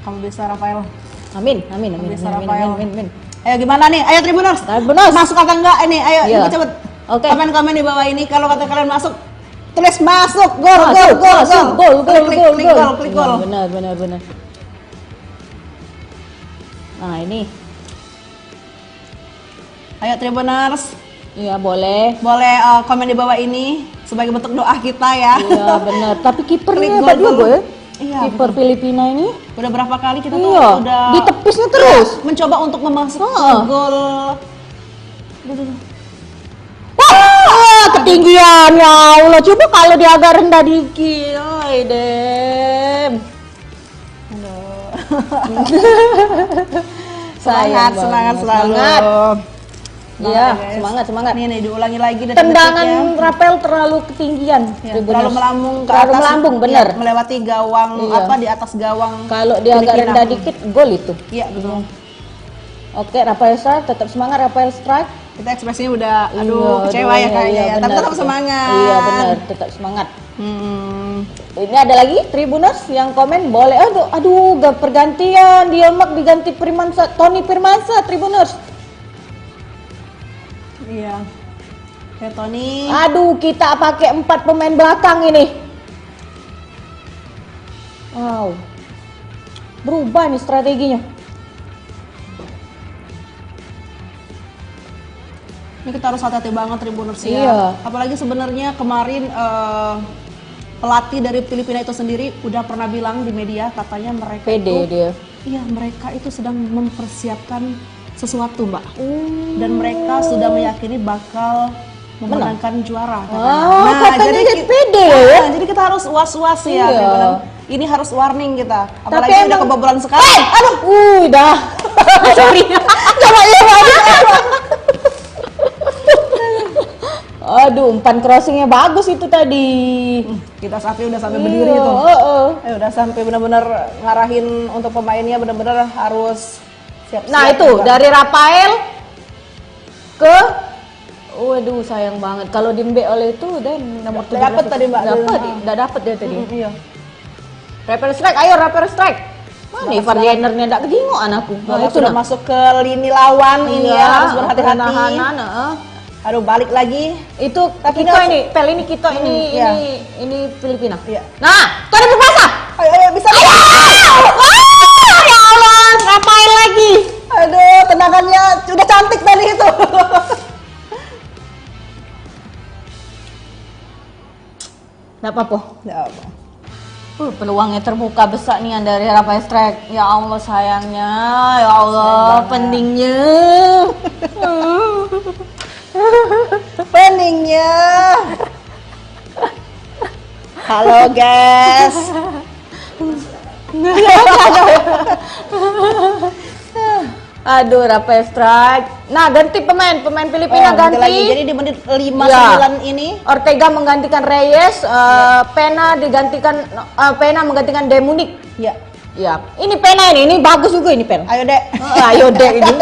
kamu bisa Rafael. Amin. Bisa Rafael. Ayo gimana nih? Ayo Tribuners. Tribuners. Masuk atau enggak ini? Ayo Iya. ikut cepet. Oke. Komen-komen di bawah ini kalau kata kalian masuk, tulis masuk. Gol. Klik gol. Benar. Nah, ini. Ayo Tribuners, Iya, boleh. boleh komen di bawah ini sebagai bentuk doa kita ya. Iya, benar. Tapi kipernya Klik hebat gol juga dulu. ya. Iya, Kiper Filipina ini. Udah berapa kali kita tuh Iya, udah di tepisnya terus. mencoba untuk memasuk gol. Wah, ketinggian ya Allah. Coba kalau dia agak rendah dikit. Ay, dem. Sayang Semangat banget. selalu. Iya, guys. semangat. Nih diulangi lagi detik-detiknya. Tendangan Rafael terlalu ketinggian. Ya, Tribuners. terlalu melambung ke Terlalu atas. melambung, bener. Ya, melewati gawang Iya. di atas gawang. Kalau dia agak Filipina. rendah dikit, gol itu. Iya, betul. Oke, Rafael Strike, tetap semangat Rafael Strike. Kita ekspresinya udah Iya, kecewa ya kayaknya ya. Tapi benar. tetap semangat. Iya, benar, tetap semangat. Hmm. Ini ada lagi Tribuners yang komen boleh. Aduh, gak pergantian. Dielmak diganti Tony Firmansyah Tribuners. Iya. Kayak Tony. Aduh, kita pakai 4 pemain belakang ini. Wow. Berubah nih strateginya. Ini kita harus hati-hati banget Tribuners ya. Iya. Apalagi sebenarnya kemarin pelatih dari Filipina itu sendiri udah pernah bilang di media katanya mereka Pede itu dia. iya mereka itu sedang mempersiapkan sesuatu Mbak. Dan mereka sudah meyakini bakal memenangkan juara Oh, katanya jadi pede ya. jadi kita harus was-was ya Iya. Tribuners. Ini harus warning kita. Apalagi Tapi udah emang- kebobolan sekali. Aduh. Dah. Sorry. Coba ya, Aduh, umpan crossingnya bagus itu tadi. Kita saatnya udah sampai berdiri itu. Udah sampai benar-benar ngarahin untuk pemainnya benar-benar harus siap-siap. Nah itu juga. dari Rafael ke, waduh sayang banget kalau dimbe oleh itu dan nomor Udah dapet tadi, Mbak. Udah dapet dia tadi. Iya. Rafael Strike, ayo Rafael Strike. Mana nih Vardianernya enggak kegingok anakku. Nah, itu sudah nah. masuk ke lini lawan ini ya harus berhati-hati. Pertahanan, Aduh balik lagi. Itu Tapi kita ini- ini, Pel ini kita iya. ini Filipina. Iya. Nah, Tony Firmansyah. Ayo bisa. Ya Allah, Rafael lagi. Aduh tendangannya udah cantik tadi itu. Enggak apa-apa. Nggak apa. Peluangnya terbuka besar nih dari Rafael Strike. Ya Allah sayangnya, ya Allah pentingnya. Peningnya. Halo guys. Aduh Rafael Strike. Nah ganti pemain Filipina ganti. Lagi. Jadi di menit 59 Ya. ini Ortega menggantikan Reyes, Pena menggantikan Demunik. ya. Ya, ini Pena ini bagus juga ini Pena. Ayo dek. Ayo deh ini.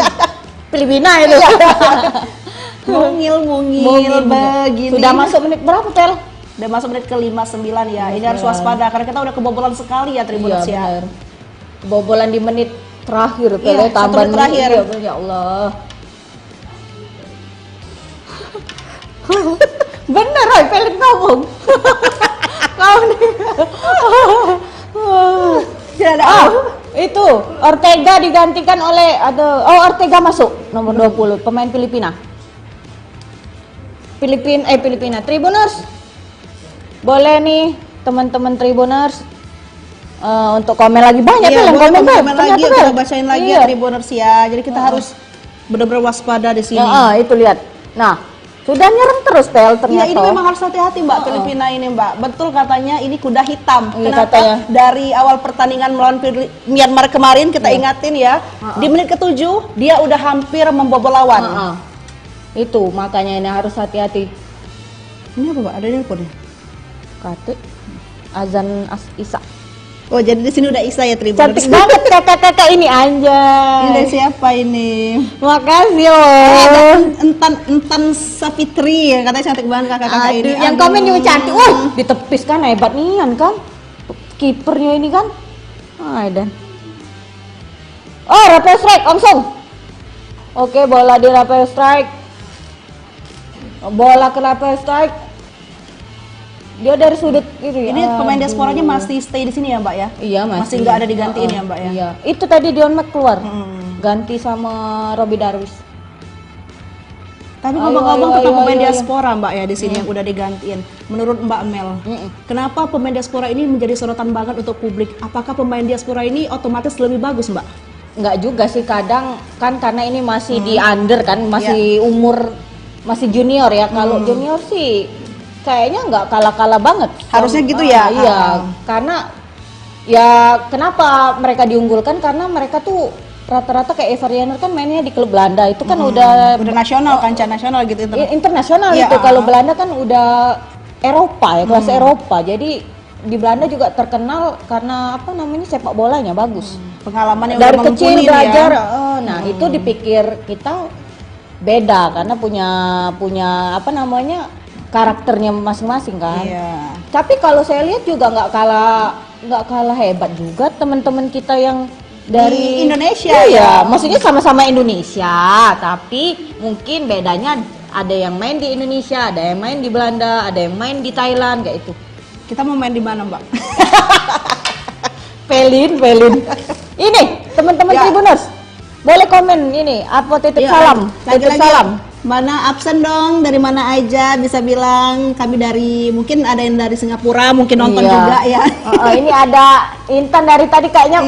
Filipina itu. Mungil begini. Sudah masuk menit berapa Pel? Udah masuk menit ke 59 ya. Ini harus waspada karena kita udah kebobolan sekali ya Tribuners ya. benar. Kebobolan di menit terakhir Pel, Iya, satu menit terakhir. Ya Allah. Bener Roy, Felix ngomong. Kau nih. Tidak ada. Itu Ortega digantikan oleh Ortega masuk nomor 20 pemain Filipina. Filipina Tribuners. Boleh nih teman-teman Tribuners untuk komen lagi banyak Iya, yang boleh komen komen lagi, ternyata, kita Bel. bacain lagi Iya. ya Tribuners ya. Jadi kita harus benar-benar waspada di sini. Ya, itu lihat. Nah, Sudah nyerang terus Pel ternyata. Iya, ini memang harus hati-hati Mbak. Filipina ini Mbak. Betul katanya ini kuda hitam. Iya, Kenapa? katanya. Dari awal pertandingan melawan Myanmar kemarin kita ingatin ya. Di menit ke-7 dia udah hampir membobol lawan. Itu makanya ini harus hati-hati. Ini apa Mbak? Ada nelpon ya? Kate azan Isa. Oh, jadi di sini udah Isa ya, Tribuners. Cantik banget kakak-kakak ini anjay. Ini siapa ini? Makasih Ada loh. Entan Safitri ya, katanya cantik banget kakak-kakak ini. Aduh, yang komen juga cantik. Ditepis kan hebat nian kan. Kipernya ini kan. Dan. Oh, rapid strike langsung. Oke, bola di rapid strike. Bola ke rapid strike. Dia dari sudut itu ya. Ini pemain diasporanya masih stay di sini ya Mbak ya? Iya Masih nggak ada digantiin ya Mbak ya? Iya. Itu tadi Dion Mac keluar. Ganti sama Robbie Darwis. Tapi ngomong-ngomong tentang pemain diaspora Mbak ya di sini yang udah digantiin. Menurut Mbak Mel, kenapa pemain diaspora ini menjadi sorotan banget untuk publik? Apakah pemain diaspora ini otomatis lebih bagus Mbak? Enggak juga sih, kadang kan karena ini masih di under kan, masih umur masih junior ya. Kalau junior sih kayaknya nggak kalah-kalah banget. Harusnya gitu ya? Iya, karena ya kenapa mereka diunggulkan, karena mereka tuh rata-rata kayak Everianer kan mainnya di klub Belanda itu kan udah nasional, kancah nasional gitu. Internasional Ya, itu. Kalau Belanda kan udah Eropa ya, kelas Eropa. Jadi di Belanda juga terkenal karena apa namanya, sepak bolanya bagus. Pengalaman yang Dari udah kecil mumpuni belajar. ya. Nah, itu dipikir kita beda karena punya apa namanya, karakternya masing-masing kan. Iya. Tapi kalau saya lihat juga nggak kalah hebat juga teman-teman kita yang dari Indonesia. Iya, maksudnya sama-sama Indonesia, tapi mungkin bedanya ada yang main di Indonesia, ada yang main di Belanda, ada yang main di Thailand kayak itu. Kita mau main di mana Mbak? Pelin. Ini teman-teman Tribuners, boleh komen ini apa titip salam, titip salam. Mana absen dong, dari mana aja bisa bilang. Kami dari, mungkin ada yang dari Singapura, mungkin nonton juga ya. Ini ada Intan dari tadi kayaknya.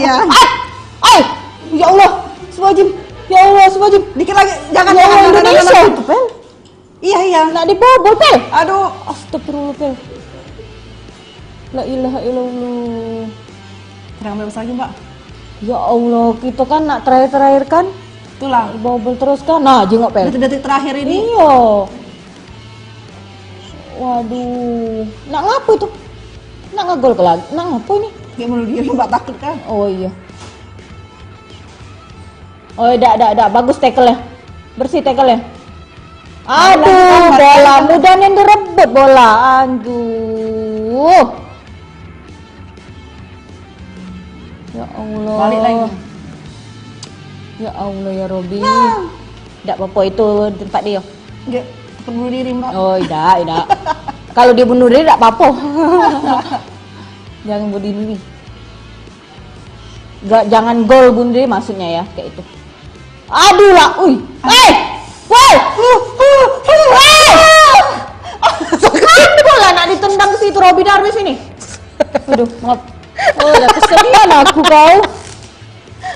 Ya Allah, Subhajim. Ya Allah, Subhajim. Dikit lagi, jangan. Indonesia itu, Pel. Iya. Nggak dibobol, Pel. Aduh. Astagfirullah, Pel. La ilaha illallah. Jangan bebas lagi Mbak. Ya Allah, kita kan nak terakhir kan. Itulah. Bobol terus kan. Nah, jengok Pel. Detik-detik terakhir ini. Iya. Waduh. Nak ngapu itu? Nak ngegol ke lagi? Nak ngapu ini? Dia bunuh diri Mbak, takut kan? Oh iya. Oh, dak. Bagus tackle-nya. Bersih tackle-nya. Aduh, bola mudah yang direbut bola. Aduh. Ya Allah. Balik lagi. Ya Allah ya Robi. Tidak apa-apa, itu tempat dia. Dia bunuh diri Mbak. Oh, tidak. Kalau dia bunuh diri tidak apa-apa. Jangan bunuh diri. Jangan gol bunuh diri maksudnya ya, kayak itu. Aduh lah, bola nak ditendang ke situ Robbie Darwis ini. Aduh, maaf. Oh, udah kesedihan aku kau.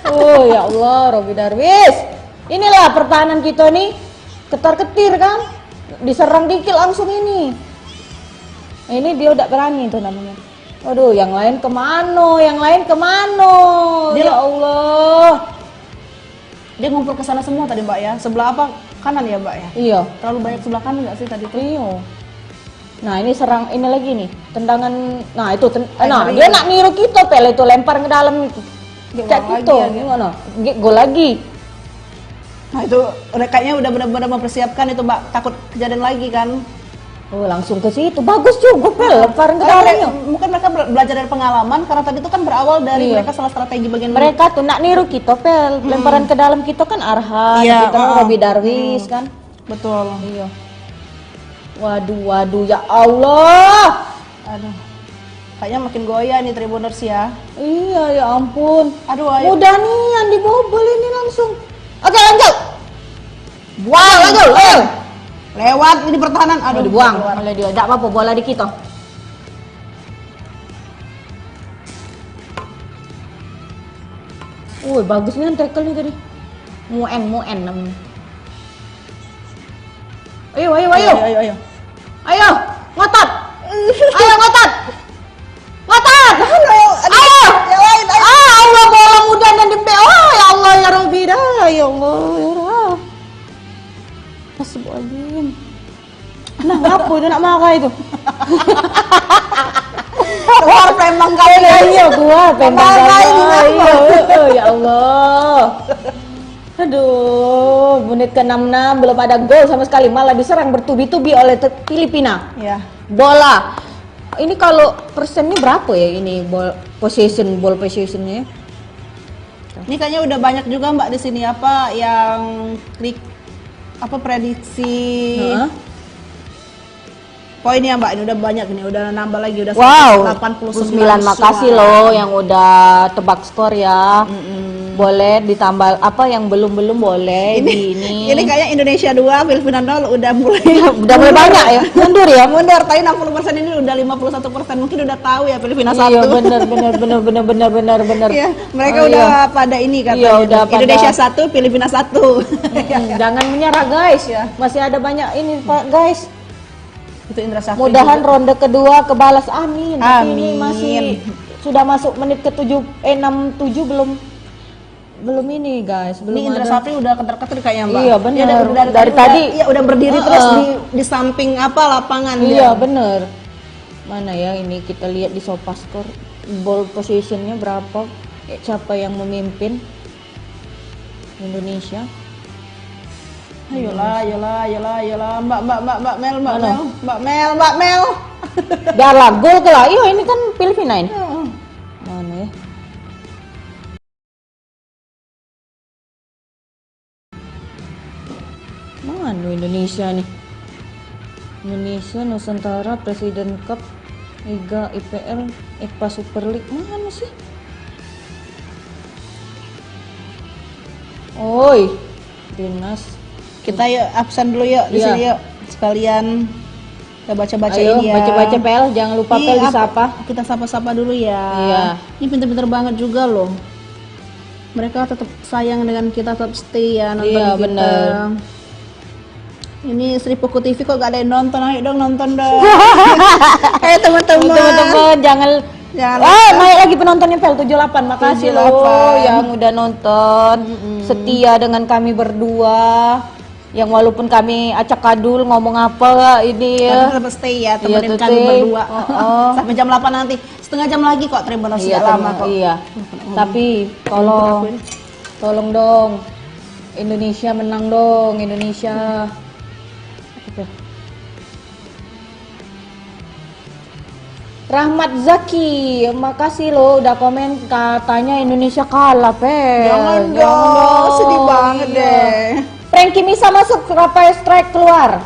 Oh ya Allah, Robbie Darwis. Inilah pertahanan kita nih, ketar-ketir kan. Diserang dikit langsung ini. Ini dia udah berani itu namanya. Aduh, yang lain kemana? Ya Allah. Dia ngumpul ke sana semua tadi Mbak ya. Sebelah apa? Kanan ya Mbak ya? Iya. Terlalu banyak sebelah kanan nggak sih tadi tuh? Iya. Nah, ini serang ini lagi nih, tendangan. Nah, itu dia nak niru kita, Pel, itu lempar ke dalam itu. Kayak gitu. Gimana? Gol lagi. Nah, itu udah kayaknya udah benar-benar mempersiapkan itu Mbak, takut kejadian lagi kan. Oh, langsung ke situ. Bagus juga, Pel, lempar ke dalamnya. Mungkin mereka belajar dari pengalaman karena tadi itu kan berawal dari mereka salah strategi bagian mereka tuh nak niru kita, Pel. Lemparan ke dalam kita kan Arhan, kita Robbie Darwis kan. Betul. Iya. Waduh, ya Allah. Aduh. Kayaknya makin goyah nih Tribuners ya. Iya, ya ampun. Aduh, ayo. Mudah nian dibobol ini langsung. Oke, lanjut. Buang, lanjut. Lewat ini pertahanan. Aduh, dibuang oleh dia. Enggak apa-apa, bola di kita. Bagus nih tackle nih tadi. Muen namanya. Ayo. Ayo. Ayo, ngotot. Ayo ngotot. Ngotot. Ayo. Yang lain, ayo. Allah bola muda dan dempe. Oh ya Allah ya Rabbi dah. Ya Allah ya Rabb. Astagfirullahaladzim. Nah, ngapu itu nak makan itu? Keluar pembang kali. Iya gua pembang kali. Iya, ya Allah. Aduh, menit ke-66 belum ada gol sama sekali, malah diserang bertubi-tubi oleh Filipina. Ya. Bola. Ini kalau persennya berapa ya ini ball possessionnya? Ini kayaknya udah banyak juga Mbak di sini apa yang klik apa prediksi poinnya Mbak, ini udah banyak nih, udah nambah lagi udah Wow, 89 makasih suara. loh yang udah tebak skor ya. Boleh ditambah apa yang belum boleh di ini. Ini kayaknya Indonesia 2, Filipina 0 udah mulai Udah mulai banyak ya, mundur ya. mundur, tapi 60% ini udah 51%, mungkin udah tahu ya Filipina 1. Iya bener. Iya, mereka Oh, udah iya. pada ini katanya. Iya, udah pada- Indonesia 1, Filipina 1. Jangan menyerah guys Ya. Masih ada banyak ini Pak guys. Itu Indra Safri. Mudahan juga. ronde kedua kebalas, amin. Tapi ini Amin. masih sudah masuk menit ke-67 belum ini guys, belum Ini Indra ada. Safri udah keter-keter kayaknya Mbak. Iya, benar. Dia Dari tadi. Iya udah berdiri terus di samping apa lapangan. Iya dia. bener. Mana ya ini kita lihat di SofaScore ball positionnya berapa, siapa yang memimpin Indonesia. Ayolah, Mbak Mel. Biarlah gol ke lah. Iya ini kan Filipina ini. Mana ya? Mana Indonesia nih? Indonesia Nusantara Presiden Cup Liga IPL EPA Super League mana sih? Oi, Dinas. Kita yuk absen dulu yuk di Iya. sini yuk. Sekalian kita baca-baca Ayo ini ya. baca-baca PL, jangan lupa PL disapa. Kita sapa-sapa dulu ya. Iya. Ini pinter-pinter banget juga loh. Mereka tetap sayang dengan kita, tetap stay ya nonton Iya, kita. bener. Ini Sri Puku TV kok gak ada yang nonton, ayo dong nonton dong. Ayo teman-teman. Teman-teman jangan naik lagi penontonnya PL 78. Makasih 78. loh yang udah nonton. Setia dengan kami berdua. Yang walaupun kami acak-adul ngomong apa ini Tapi ya. tetap stay ya, temenin Iya, kami tetep. berdua. Oh. Sampai jam 8 nanti. Setengah jam lagi kok Tribuners, Iya, tidak lama kok. iya. Tapi tolong dong Indonesia menang dong, Indonesia. Apa? Rahmat Zaki, makasih loh udah komen katanya Indonesia kalah, Jangan dong, sedih banget Iya. deh. Frankie Misa masuk, Rafael Strike keluar.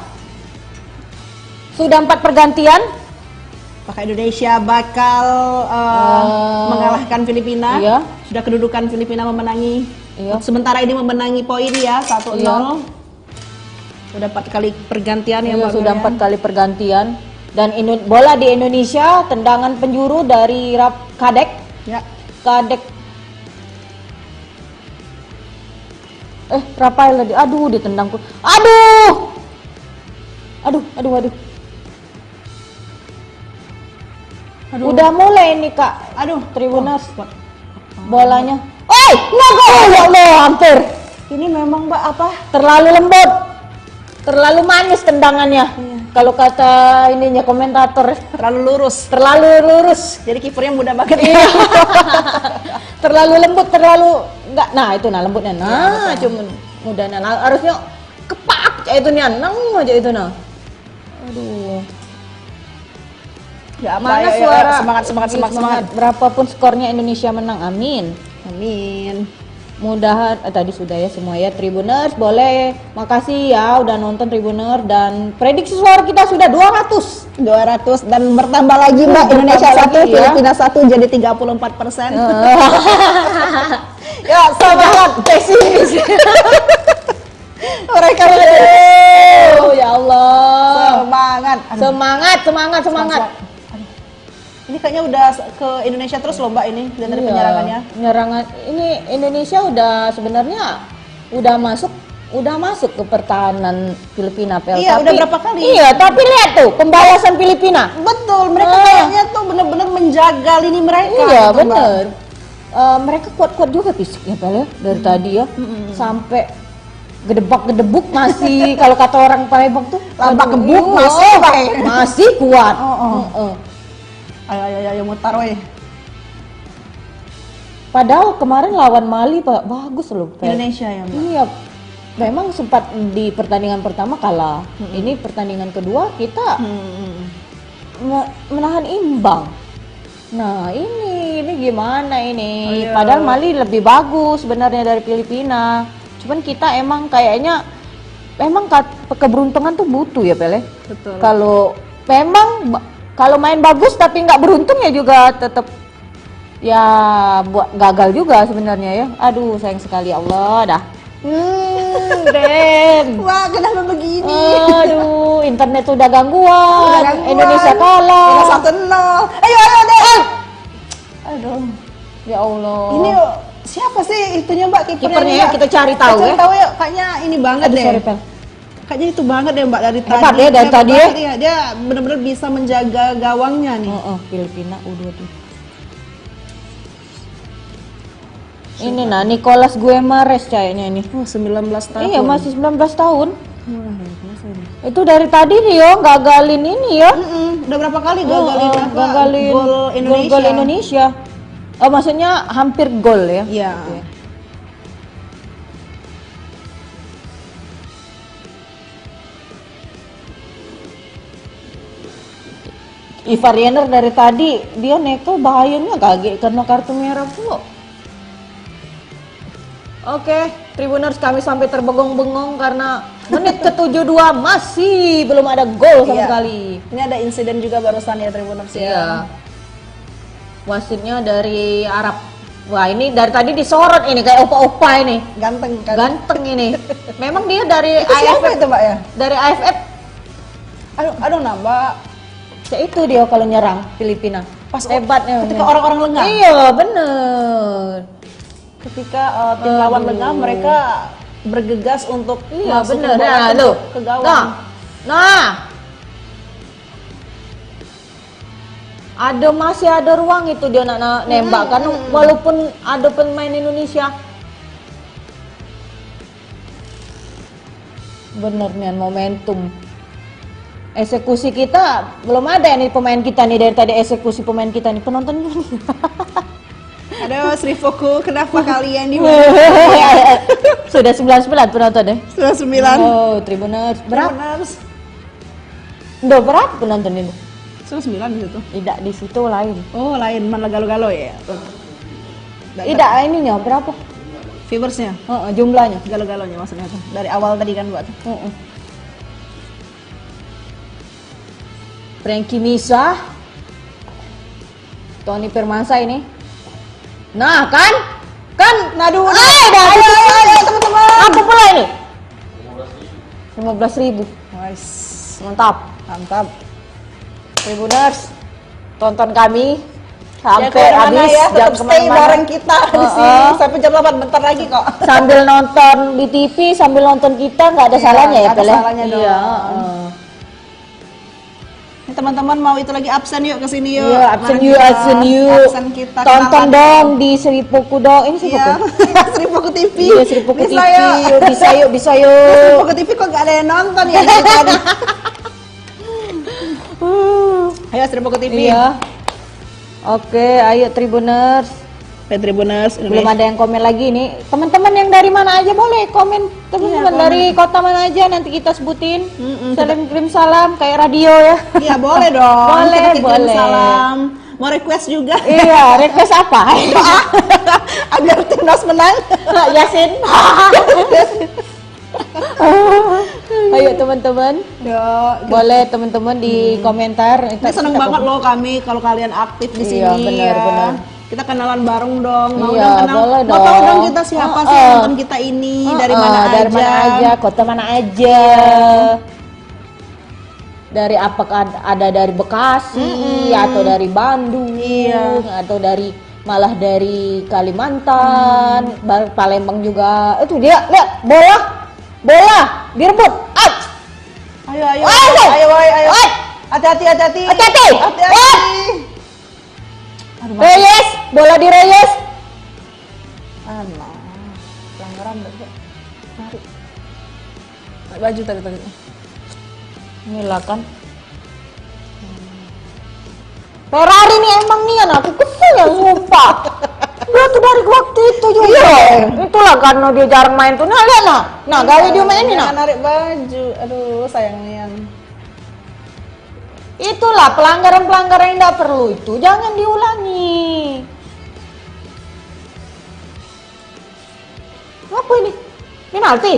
Sudah 4 pergantian. Apakah Indonesia bakal mengalahkan Filipina? Iya. Sudah kedudukan Filipina memenangi. Iya. Sementara ini memenangi poin ya 1-0. Iya. Sudah 4 kali pergantian ya Iya, Mbak sudah Miriam. 4 kali pergantian. Dan bola di Indonesia, tendangan penjuru dari Kadek. Ya. Kadek. Rafael tadi. Aduh, ditendangku. Aduh. Aduh. Udah mulai nih, Kak. Aduh, Tribuners. Oh, Bolanya. Oi, nggak gol. Ya Allah, hampir. ini memang Mbak apa? Terlalu lembut. Terlalu manis tendangannya. Kalau kata ininya komentator, Terlalu lurus. terlalu lurus. Jadi kipernya mudah banget. Terlalu lembut, terlalu enggak. Nah, itu nah lembutnya. Nah, cuma mudah nah. Harusnya kepak aja itu nih, nang aja itu nah. Aduh. Ya apa, Mana ya, suara? semangat. Berapapun skornya Indonesia menang. Amin. Amin. Mudahan tadi sudah ya semua ya Tribuners, boleh. Makasih ya udah nonton Tribuners dan prediksi suara kita sudah 200. 200 dan bertambah lagi Mbak. Indonesia Bertambah 1, lagi, ya. Filipina 1 jadi 34%. Ya, semangat pesimis. Mereka Oh, ya Allah. semangat. Semangat. Aduh. Ini kayaknya udah ke Indonesia terus loh Mbak ini dari Iya, penyerangannya. penyerangan ini Indonesia udah sebenarnya udah masuk udah masuk ke pertahanan Filipina, Pel. Iya, udah berapa kali? Iya, tapi lihat tuh pembalasan Filipina. Betul, mereka kayaknya tuh bener-bener menjaga lini mereka. Iya, gitu, Mbak. bener. Mereka kuat-kuat juga fisiknya, Pel ya, dari tadi ya. Sampai gedebak-gedebuk masih kalau kata orang Palembang tuh Labak aduh, gebuk masih, Pak. masih kuat. Ayo mutar weh. Padahal kemarin lawan Mali Pak bagus loh, Pel. Indonesia ya, Mbak. Iya, memang sempat di pertandingan pertama kalah. Ini pertandingan kedua kita menahan imbang. Nah ini gimana ini? Oh, iya. Padahal Mali lebih bagus sebenarnya dari Filipina. Cuman kita emang kayaknya keberuntungan tuh butuh ya, Pel ya. Betul. Kalau memang kalau main bagus tapi nggak beruntung ya juga tetap ya buat gagal juga sebenarnya ya. Aduh sayang sekali, Allah dah. Ren. Wah, kenapa begini? Aduh, internet udah gangguan. Udah gangguan. Indonesia kalah. Udah 1-0. Ayo deh. Aduh, ya Allah. Ini siapa sih itunya, Mbak? Kipernya ya, kita cari tahu Kita ya. cari tahu ya. Kayaknya ini banget Aduh, deh. sorry, Pel. Kayaknya itu banget deh, Mbak, dari Hebat tadi. ya, dari Hebat tadi ya. banget, iya. Dia benar-benar bisa menjaga gawangnya nih. Filipina U23. Ini nah Nicolas Guimarães kayaknya ini. Oh, 19 tahun. Iya, masih 19 tahun. Itu dari tadi nih yo gagalin ini ya. Udah berapa kali gagalin apa? Gagalin Gol Indonesia. gol Indonesia. Oh, maksudnya hampir gol ya. Iya. Oke. Ivar Jenner dari tadi dia nekel bahayanya kaget karena kartu merah pula. Oke, Tribuners kami sampai terbengong-bengong karena menit ke-72 masih belum ada gol sama Iya. sekali. Ini ada insiden juga barusan ya, Tribuners ya. Iya. Wasitnya dari Arab. Wah, ini dari tadi disorot ini kayak opa-opa ini. Ganteng kan? Ganteng ini. Memang dia dari Itu siapa AFF. itu, Mbak ya? Dari AFF. Aduh nambah. Ya itu dia kalau nyerang Filipina. Pas Hebatnya. ketika orang-orang lengah. Iya, bener. Ketika tim lawan lengah, mereka bergegas untuk Iya, masuk bener. bola Nah, ke- loh. ke gawang. Nah. Masih ada ruang itu dia nak nembak kan walaupun ada pemain Indonesia. Bener nih momentum. Eksekusi kita belum ada nih pemain kita nih dari tadi eksekusi pemain kita nih penonton nih. Aduh, Sri Foku, kenapa kalian di Sudah 99 penonton deh. 9? Oh, Tribuners. Berapa? Tribuners. Udah berapa penonton ini? 9 di situ. Tidak di situ lain. Oh, lain mana galo-galo ya. Tidak ininya berapa? Viewersnya, Jumlahnya. galo-galonya maksudnya tuh. Dari awal tadi kan, Mbak. Frankie Misah, Tony Permasa ini. Nah kan? Aduh, Ayo teman-teman. Apa pula ini? 15.000. Nice. Mantap. Mantap. Tribuners, tonton kami Jangan sampai kemana-mana habis ya, jam tetap stay bareng kita di sini sampai jam 8 bentar lagi kok. Sambil nonton di TV, sambil nonton kita nggak ada Iya, salahnya ya, nggak ada Pel ya? salahnya dong. Iya. Ini teman-teman mau itu lagi absen yuk ke sini yuk. Iya, absen Mari yuk, kita absen yuk. absen kita Tonton kenalan. dong di Seripoku dong. Ini Iya. Seripoku. Seripoku TV. Iya, Seripoku TV. Bisa yuk. Yuk, bisa yuk, bisa yuk. Seripoku TV kok nggak ada yang nonton ya dari tadi. Ayo Seripoku TV. Iya. Oke, ayo Tribuners. Tribuners Belum ada yang komen lagi nih. Teman-teman yang dari mana aja boleh komen. Teman-teman Iya, dari kota mana aja nanti kita sebutin. Mm-mm, Saling kirim salam kayak radio ya. Iya boleh dong. Boleh, Kita kirim boleh. salam. Mau request juga. Iya, request apa? Agar timnas menang. Yasin. Ayo teman-teman. Boleh teman-teman di komentar. Ini seneng banget loh kami kalau kalian aktif di sini. Iya, benar, ya. benar. Kita kenalan bareng dong. Mau Iya, dong kenal. boleh Mau tahu dong. dong kita siapa sih yang nonton kita ini dari mana aja. Dari mana aja, kota mana aja. Dari apakah ada dari Bekasi atau dari Bandung atau dari malah dari Kalimantan, Palembang juga. Itu dia lihat bola bola direbut, out. Ayo, ayo, Ayo, ayo, ayo, ayo. out. Hati-hati, hati-hati. Hati-hati. Hati-hati. Aduh, Reyes, bola di Reyes. alah. Pelanggaran Mbak. Tarik. Baju tadi. Inilah kan. Ferrari nih emang nih aku kesel ya sumpah. Dia tuh dari waktu itu juga. Iya. Itulah karena dia jarang main tuh. Nah lihat nah. Nah gawe dia mainin nah. Narik baju. Aduh, sayangnya. Itulah pelanggaran-pelanggaran yang tidak perlu itu jangan diulangi. Apa ini? Penalti?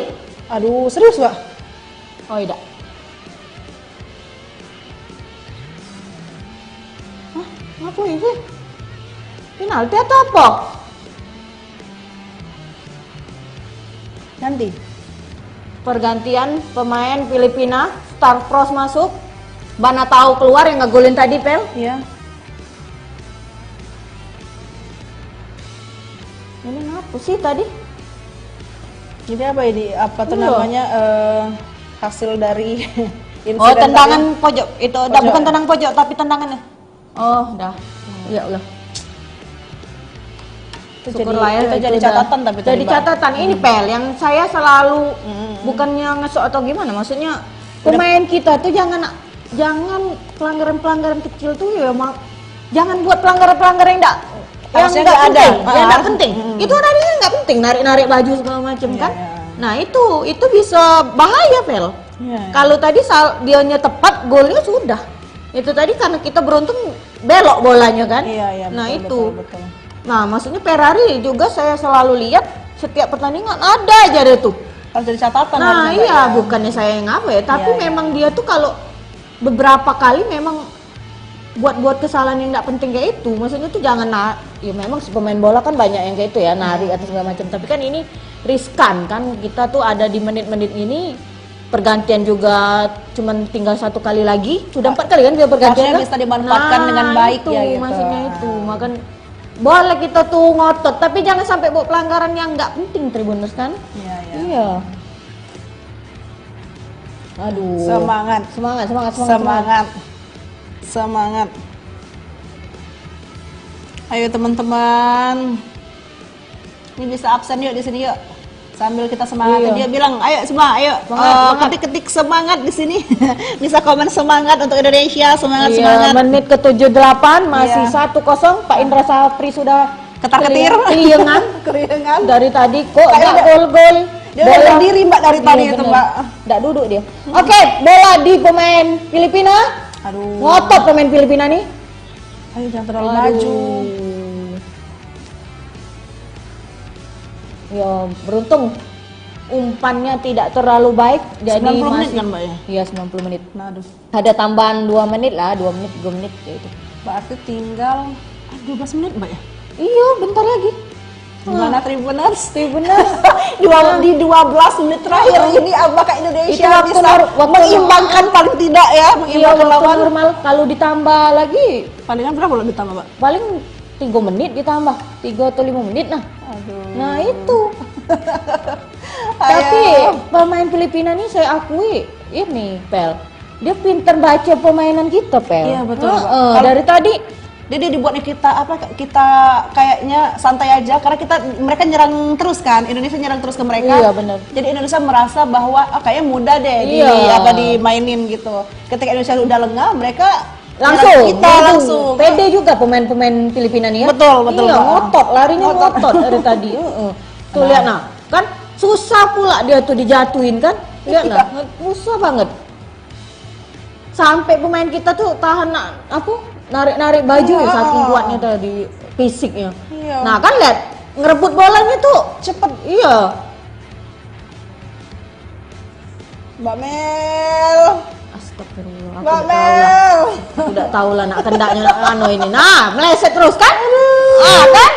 Aduh, serius, Mbak? Oh tidak. Hah? Apa ini? Penalti atau apa? Nanti. Pergantian pemain Filipina, Star Pros masuk. Bana tahu keluar yang ngegolin tadi, Pel. Iya. Ini apa sih tadi? Jadi apa ini? Apa tuh Iya. namanya hasil dari insiden Oh, tendangan tadi? pojok. Itu Pojok. bukan tendang pojok tapi tendangannya. Oh, dah. Ya Allah. Itu Syukurlah ya, itu jadi udah. catatan tapi tadi, jadi Mbak. catatan ini Pel yang saya selalu bukannya ngesok atau gimana, maksudnya pemain kita tuh jangan pelanggaran-pelanggaran kecil tuh ya jangan buat pelanggaran-pelanggaran yang enggak Harusnya nggak nggak ada. penting, yang enggak penting. Itu tadinya nggak penting, narik-narik baju segala macam Iya, kan. iya. Nah, itu bisa bahaya, Pel. Iya. Kalau tadi dianya tepat, golnya sudah. Itu tadi karena kita beruntung belok bolanya kan. Iya, iya, Nah, betul, itu. betul. Nah, maksudnya Ferrari juga saya selalu lihat setiap pertandingan ada aja dia tuh. Harus jadi catatan. Nah, harusnya, Mbak, iya, ya. bukannya saya yang apa ya, tapi Iya, iya. memang dia tuh kalau beberapa kali memang buat kesalahan yang nggak penting kayak itu. Maksudnya tuh jangan ya memang si pemain bola kan banyak yang kayak itu ya, narik atau segala macam. Tapi kan ini riskan kan, kita tuh ada di menit-menit ini pergantian juga cuman tinggal 1 kali lagi, sudah 4 kali kan dia pergantian. Harusnya kan? bisa dimanfaatkan dengan baik itu, ya, gitu. maksudnya itu. Makan boleh kita tuh ngotot, tapi jangan sampai buat pelanggaran yang nggak penting, Tribuners kan? Iya, iya. Iya. Aduh. Semangat. Semangat. Ayo teman-teman. Ini bisa absen yuk di sini yuk. Sambil kita semangat. Iya. Dia bilang, "Ayo semua, ayo Semangat. ketik-ketik semangat di sini." Bisa komen semangat untuk Indonesia, semangat Iya, semangat. menit ke-78 masih Iya. 1-0. Pak Indra Safri sudah Ketar-ketir. keringan Keringan. dari tadi kok Kayak nggak udah- gol-gol. Dia udah berdiri, Mbak, dari tadi Iya, itu, bener. Mbak. Nggak duduk dia. Oke, bola di pemain Filipina. Aduh. Ngotot pemain Filipina nih. Ayo jangan terlalu maju. Ya, beruntung umpannya tidak terlalu baik, jadi 90 menit masih kan, Mbak, ya? Iya, 90 menit. Nah, aduh. Ada tambahan 2 menit lah, 2 menit, 3 menit kayak itu. Berarti tinggal 12 menit, Mbak ya? Iya, bentar lagi. Gimana Tribuners? Bener. Di 12 menit terakhir ini apakah Itu Indonesia waktu bisa waktu mengimbangkan paling tidak ya? Iya, Mengimbangkan waktu lawan. normal kalau ditambah lagi Palingan berapa lo ditambah, Mbak? paling 3 menit ditambah 3 atau 5 menit nah. Aduh. Nah itu. Tapi pemain Filipina nih saya akui ini Pel. Dia pintar baca permainan kita Pel. Iya, betul, Heeh, Pak. dari tadi Dia dibuatnya kita kayaknya santai aja karena mereka nyerang terus kan, Indonesia nyerang terus ke mereka. Iya, benar. Jadi Indonesia merasa bahwa kayaknya mudah deh Iya. dimainin gitu. Ketika Indonesia udah lengah, mereka langsung nyerang kita gitu. langsung. Pede juga pemain-pemain Filipina nih ya. Betul, betul, Iya, Pak. ngotot, larinya ngotot dari tadi. Heeh. Tuh lihat nah, kan susah pula dia tuh dijatuhin kan. Lihat nah, susah banget. Sampai pemain kita tuh tahan narik-narik baju ya saking kuatnya tadi fisiknya. Iya. Nah, kan lihat ngerebut bolanya tuh cepet. Iya. Mbak Mel. Astagfirullah. Mbak Mel. Aku udah tahu lah nak kendaknya ini. Nah, meleset terus kan? Kan?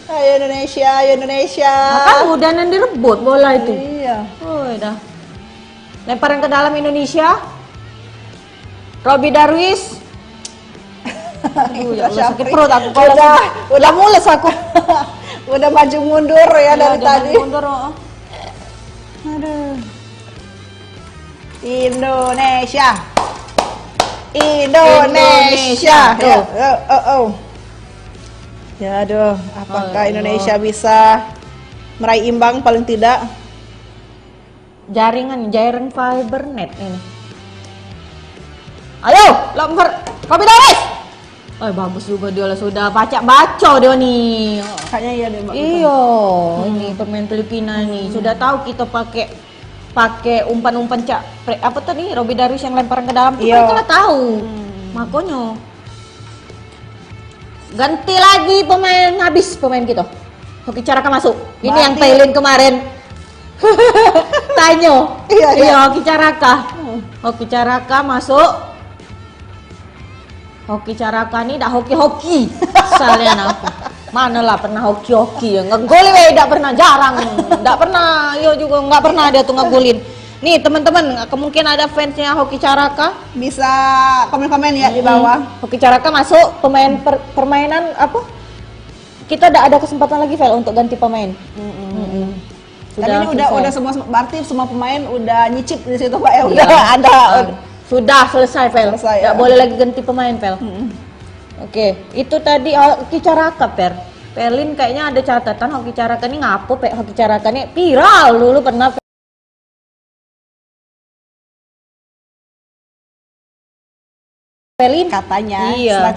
Ayo Indonesia, ayo Indonesia. Nah, kan udah direbut bola itu. Iya. Oh, udah. Lemparan ke dalam Indonesia. Robi Darwis. Aduh, ya Allah, sakit perut aku kalau udah mules aku. Udah maju mundur ya dari jangan tadi. mundur, oh. Aduh. Indonesia. Indonesia. Tuh. Ya, Ya, aduh, apakah Allah. Indonesia bisa meraih imbang paling tidak? Jaringan fibernet ini. Ayo, lempar Robby Darwis. Oh, bagus juga dia lah, sudah baca dia nih. Kayaknya iya deh, Mbak. Iya, ini pemain Filipina nih. Sudah tahu kita pakai umpan-umpan apa tadi Robby Darwis yang lemparan ke dalam tuh Iya. mereka lah tahu. Makanya ganti lagi pemain kita. Hoki Caraka masuk. Ini yang Mati. Pelin kemarin. Tanyo. Iya. Hoki Caraka. Hoki Caraka masuk. Hoki Caraka nih dah hoki-hoki. Salian aku. Manalah pernah hoki-hoki ya. Ngegolin tidak pernah, jarang. Enggak pernah. Yo juga enggak pernah dia tuh ngegolin. Nih teman-teman, kemungkinan ada fansnya Hoki Caraka. Bisa komen-komen ya di bawah. Hoki Caraka masuk permainan apa? Kita udah ada kesempatan lagi Vel untuk ganti pemain. Tapi ini selesai. udah semua, berarti semua pemain udah nyicip di situ Pak ya. Iya. Udah ada. Sudah selesai Vel. Selesai, Nggak ya. boleh lagi ganti pemain Vel. Oke, itu tadi Hoki Caraka Pelin kayaknya ada catatan Hoki Caraka ini ngapo Hoki Caraka ini viral dulu pernah. Pelin Katanya Iya.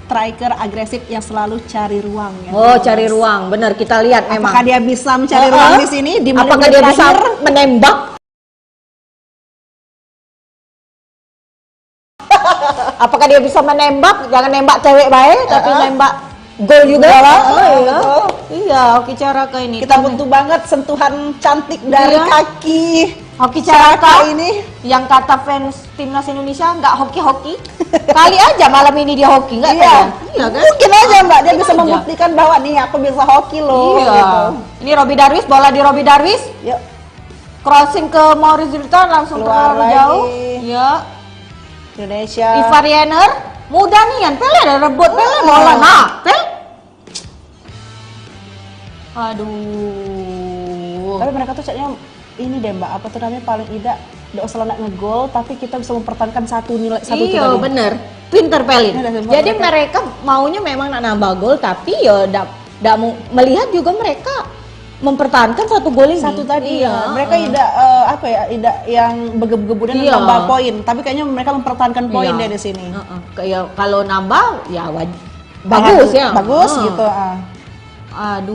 striker agresif yang selalu cari ruang ya. Oh, cari ruang. Benar, kita lihat memang. Apakah dia bisa mencari ruang di sini di Apakah dia bisa menembak? Apakah dia bisa menembak? Jangan nembak cewek baik, tapi nembak gol juga. Iya, Iya. betul. Iya, Hoki Caraka ini. Kita butuh banget sentuhan cantik dari Iya. kaki Hoki Caraka Caraka ini. yang kata fans timnas Indonesia nggak hoki-hoki. Kali aja malam ini dia hoki, nggak Iya. kan? Iya kan? Mungkin aja Mbak dia bisa aja. membuktikan bahwa nih aku bisa hoki loh. Iya. Gitu. Ini Robby Darwis, bola di Robby Darwis. Yuk. Crossing ke Maurice Zirkan langsung Keluar terlalu lagi. jauh. Iya. Indonesia. Ivar Yener, mudah nih Yan, Pel ada rebut Pel bola, nah Pel. Aduh. Tapi mereka tuh kayaknya ini deh Mbak, apa tuh namanya paling tidak usah nak ngegol, tapi kita bisa mempertahankan satu nilai satu itu Iya tadi. bener, pinter Pelin. Ada semua Jadi mereka maunya memang nak nambah gol, tapi ya ndak mau melihat juga mereka mempertahankan satu gol ini. Satu tadi Iya. ya. Mereka tidak apa ya, tidak yang begebu-gebu dan Iya. nambah poin, tapi kayaknya mereka mempertahankan poin Iya. deh di sini. Kayak kalau nambah ya bagus ya. Bagus gitu.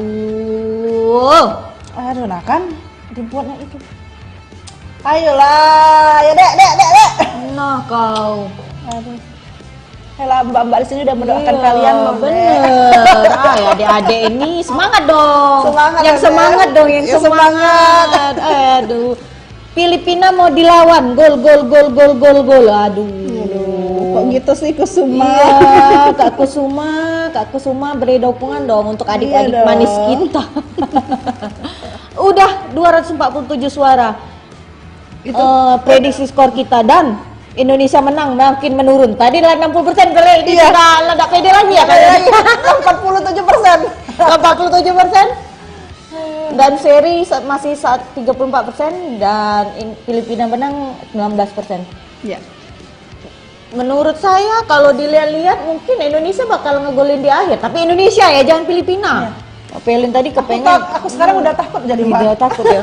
Aduh. Aduh, nah kan dibuatnya itu. Ayolah, ya dek. Nah kau. Aduh. Hela mbak-mbak di sini udah mendoakan Iya, kalian loh, Dek. bener. Ya adik-adik ini semangat dong. Semangat, yang Dek. semangat dong, yang Ya, semangat. Aduh. Filipina mau dilawan, gol. Aduh. Kok gitu sih Kusuma? Iya, Kak Kusuma beri dukungan dong untuk adik-adik Iya dong. manis kita. Udah 247 suara. Itu Prediksi skor kita dan Indonesia menang makin menurun. Tadi lah 60% kali ini Iya. sudah nggak pede lagi ya kayaknya. 47%. 47% dan seri masih 34% dan Filipina menang 19%. Ya. Menurut saya kalau dilihat-lihat mungkin Indonesia bakal ngegolin di akhir, tapi Indonesia ya jangan Filipina. Pelin tadi kepengen. Aku sekarang udah takut jadi Dia Mbak. takut ya.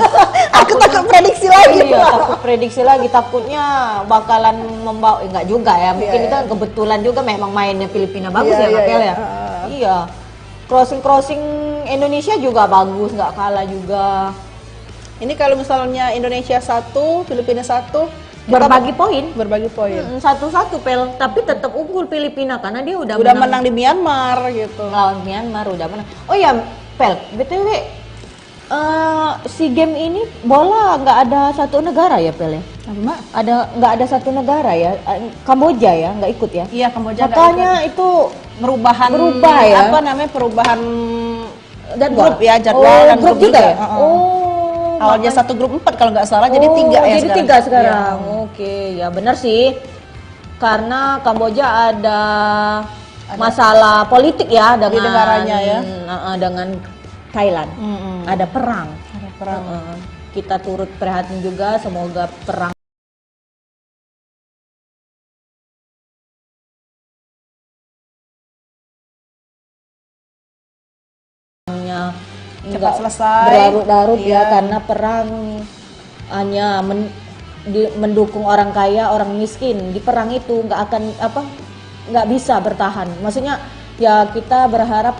Aku takut prediksi lagi. Iya, takut prediksi lagi, takutnya bakalan membawa enggak juga ya. Mungkin Iya, itu kan kebetulan juga memang mainnya Filipina bagus Iya, ya, iya, Pel iya. ya. Iya. Crossing Indonesia juga bagus, nggak kalah juga. Ini kalau misalnya Indonesia 1, Filipina 1, Berbagi poin. berbagi poin. Satu-satu Pel, tapi tetap unggul Filipina karena dia udah Menang di Myanmar gitu. lawan Myanmar udah menang. Oh ya, Pel, BTW SEA Games ini bola nggak ada satu negara ya, Pel ya? Apa, Mbak? Nggak ada satu negara ya, Kamboja ya nggak ikut ya? Iya, Kamboja nggak Makanya itu berubah ya? Apa namanya perubahan jadwal. grup ya, jadwal oh, dan grup juga ya? Oh. Awalnya makanya- satu grup 4 kalau nggak salah, jadi 3 ya jadi sekarang. 3 sekarang. Iya. Oke, ya benar sih. Karena Kamboja ada masalah politik ya dengan negaranya ya. dengan Thailand. Mm-mm. Ada perang. Ada perang. kita turut prihatin juga, semoga perang cepat selesai. berlarut-larut Iya. ya, karena perang hanya mendukung orang kaya, orang miskin. Di perang itu nggak bisa bertahan. Maksudnya ya kita berharap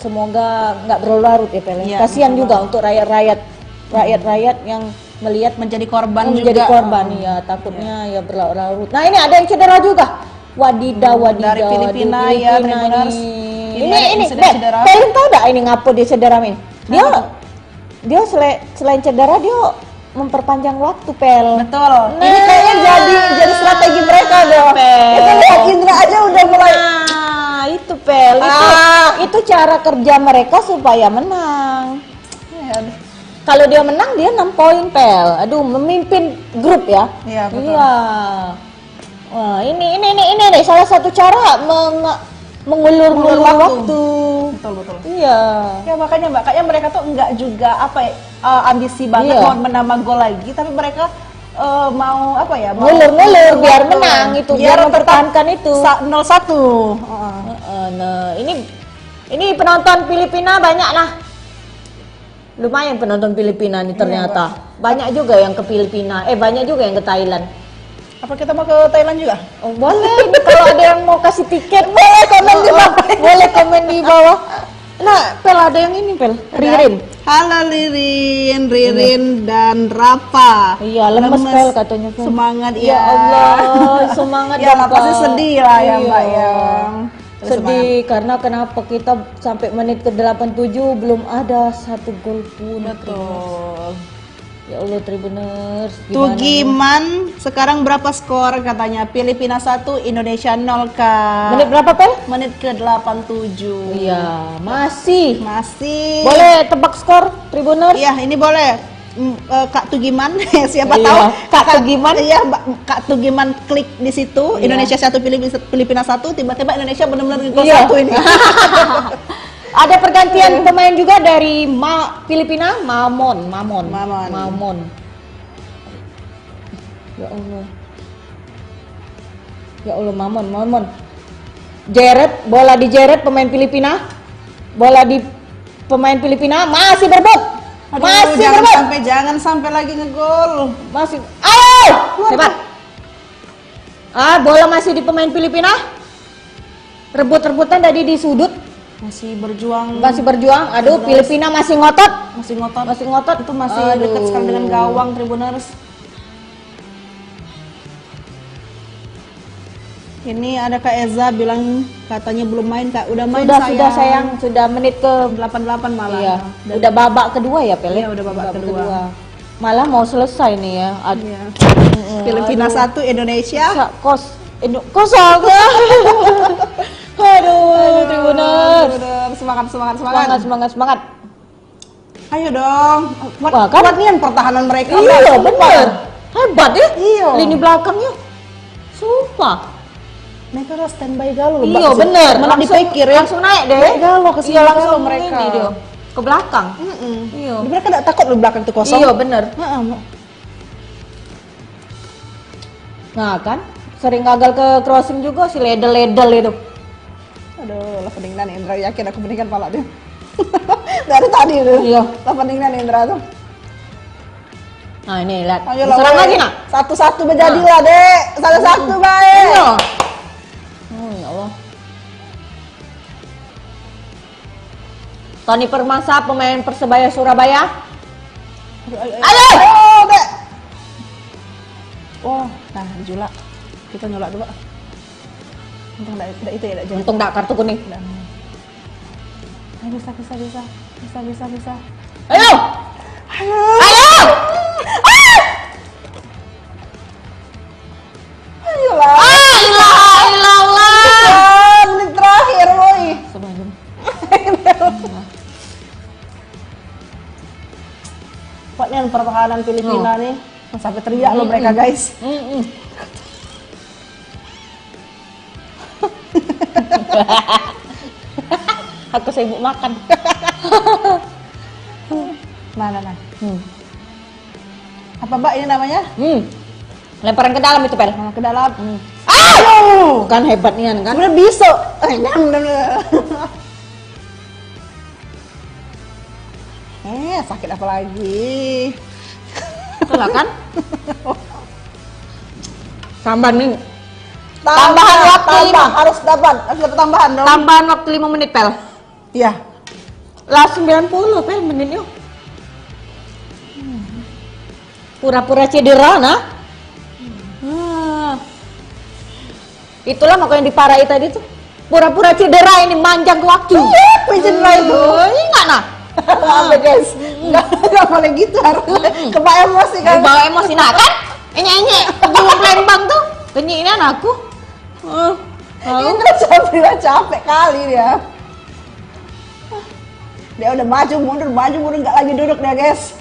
semoga nggak berlarut ya Pel. Iya, Kasihan betul juga banget. untuk rakyat yang melihat Menjadi korban menjadi juga. korban ya, takutnya ya berlarut-larut. Nah ini ada yang cedera juga. Wadidaw, Dari Filipina ya, Tribuners. Ini Ini sudah Ben, cedera. kalian tahu nggak ini ngapo dia cedera Min? Dia selain cedera dia memperpanjang waktu Pel. Betul. Nah, Ini kayaknya jadi strategi mereka dong. Pel. Kita lihat Indra aja udah mulai. Nah, itu Pel. Itu cara kerja mereka supaya menang. Kalau dia menang dia 6 poin Pel. Aduh, memimpin grup ya. Iya, betul. Iya. Wah, ini nih salah satu cara mengulur waktu. Betul. Iya. Ya makanya Mbak, kayaknya mereka tuh enggak juga ambisi banget Iya. mau menambah gol lagi, tapi mereka mau apa ya? Mau Ngulur-ngulur biar waktu. menang itu, biar tetap mempertahankan itu. 0-1. Nah, ini penonton Filipina banyak lah. Lumayan penonton Filipina nih ternyata. Banyak juga yang ke Filipina. Banyak juga yang ke Thailand. Apa kita mau ke Thailand juga? Oh, boleh. Ini kalau ada yang mau kasih tiket, boleh komen di bawah. Boleh komen di bawah. Nah, Pel ada yang ini, Pel. Ririn. Halo Ririn dan Rapa. Iya, lemes Pel katanya, Pel. Semangat Ya ya. Allah, semangat Ya, dong, pasti Pak. sedih lah ya, Iya. Mbak ya. Terus Sedih karena kenapa kita sampai menit ke 87 belum ada satu gol pun. Betul. Ya Allah, Tribuners. gimana nih? Tugiman sekarang berapa skor katanya? Filipina 1, Indonesia 0 Kak. Menit berapa, Pel? Menit ke 87. Iya, masih. Masih. Boleh tebak skor, Tribuners? Iya, ini boleh. Kak Tugiman, siapa Iya, tahu Kak Tugiman. Iya, Kak Tugiman klik di situ. Iya. Indonesia 1, Filipina 1, tiba-tiba Indonesia benar-benar gol Iya. 1 ini. Ada pergantian pemain juga dari Filipina, Mamon. Ya Allah. Ya Allah, Mamon. Bola di Jared pemain Filipina. Bola di pemain Filipina masih berebut. Masih berebut. Jangan sampai lagi ngegol. Masih. Ayo! Hebat. Bola masih di pemain Filipina. Rebut-rebutan tadi di sudut. Masih berjuang. Aduh, Filipina masih ngotot. Masih ngotot. Itu masih dekat sekali dengan gawang Tribuners. Ini ada Kak Eza bilang katanya belum main Kak. Udah main Sudah sayang, sudah menit ke 88 malah. iya. Udah babak kedua ya, Pel? Iya, udah babak kedua. Malah mau selesai nih ya. Iya. Filipina 1, Indonesia. Kosong. Aduh, Tribuners. Semangat. Ayo dong. Wah, kan? Kuat nih pertahanan mereka. Iya, Mbak. bener. Hebat ya. Iya. Lini belakangnya. Sumpah. Mereka harus standby Galo. Iya, bener. Malah dipikir ya. Langsung naik deh. Galo ke sini Iya, langsung Galo mereka. ini dia. Ke belakang. Iya. Mereka enggak takut loh belakang itu kosong. Iya, bener. Heeh. Nah, kan? Sering gagal ke crossing juga si ledel-ledel itu. Aduh, lah pendingan Indra, yakin aku pendingan pala dia. Dari tadi tuh. Iya. Lah pendingan Indra tuh. Nah, ini lihat. Ayo Serang lagi, nak. Satu-satu menjadilah, Dek. Satu-satu baik. Iya. Oh, ya Allah. Tony Permasa, pemain Persebaya Surabaya. Ayo! Ayo, Dek. Oh, nah, Jula. Kita nyolak dulu. Untung enggak itu ya, enggak jangan. Untung enggak kartu kuning. Ayo, bisa. Ayo! Ayo! Ayolah. Ilah. Menit terakhir, woi. Sebelum. Kuatnya pertahanan Filipina nih. Sampai teriak loh mereka, guys. Aku sibuk makan. Mana. Apa Mbak ini namanya? Lemparan ke dalam itu, Pel. Nah, ke dalam. Aduh! Kan hebat nih kan. Udah bisa. Sakit apa lagi? Itulah kan. Tambah nih. Tambahan waktu harus dapat tambahan dong. Tambahan waktu 5 menit, Pel. Iya. Lah 90, Pel, menit yuk. Pura-pura cedera, nah. Itulah makanya diparahi tadi tuh. Pura-pura cedera ini manjang waktu. Iya, cedera itu. Ingat nah. Apa guys? Enggak boleh gitu, harus kebawa emosi kan. Kebawa emosi nah kan? Enye-enye, gua Palembang tuh. Kenyinan aku. Indra capek kali dia. Dia udah maju mundur nggak lagi duduk dia guys.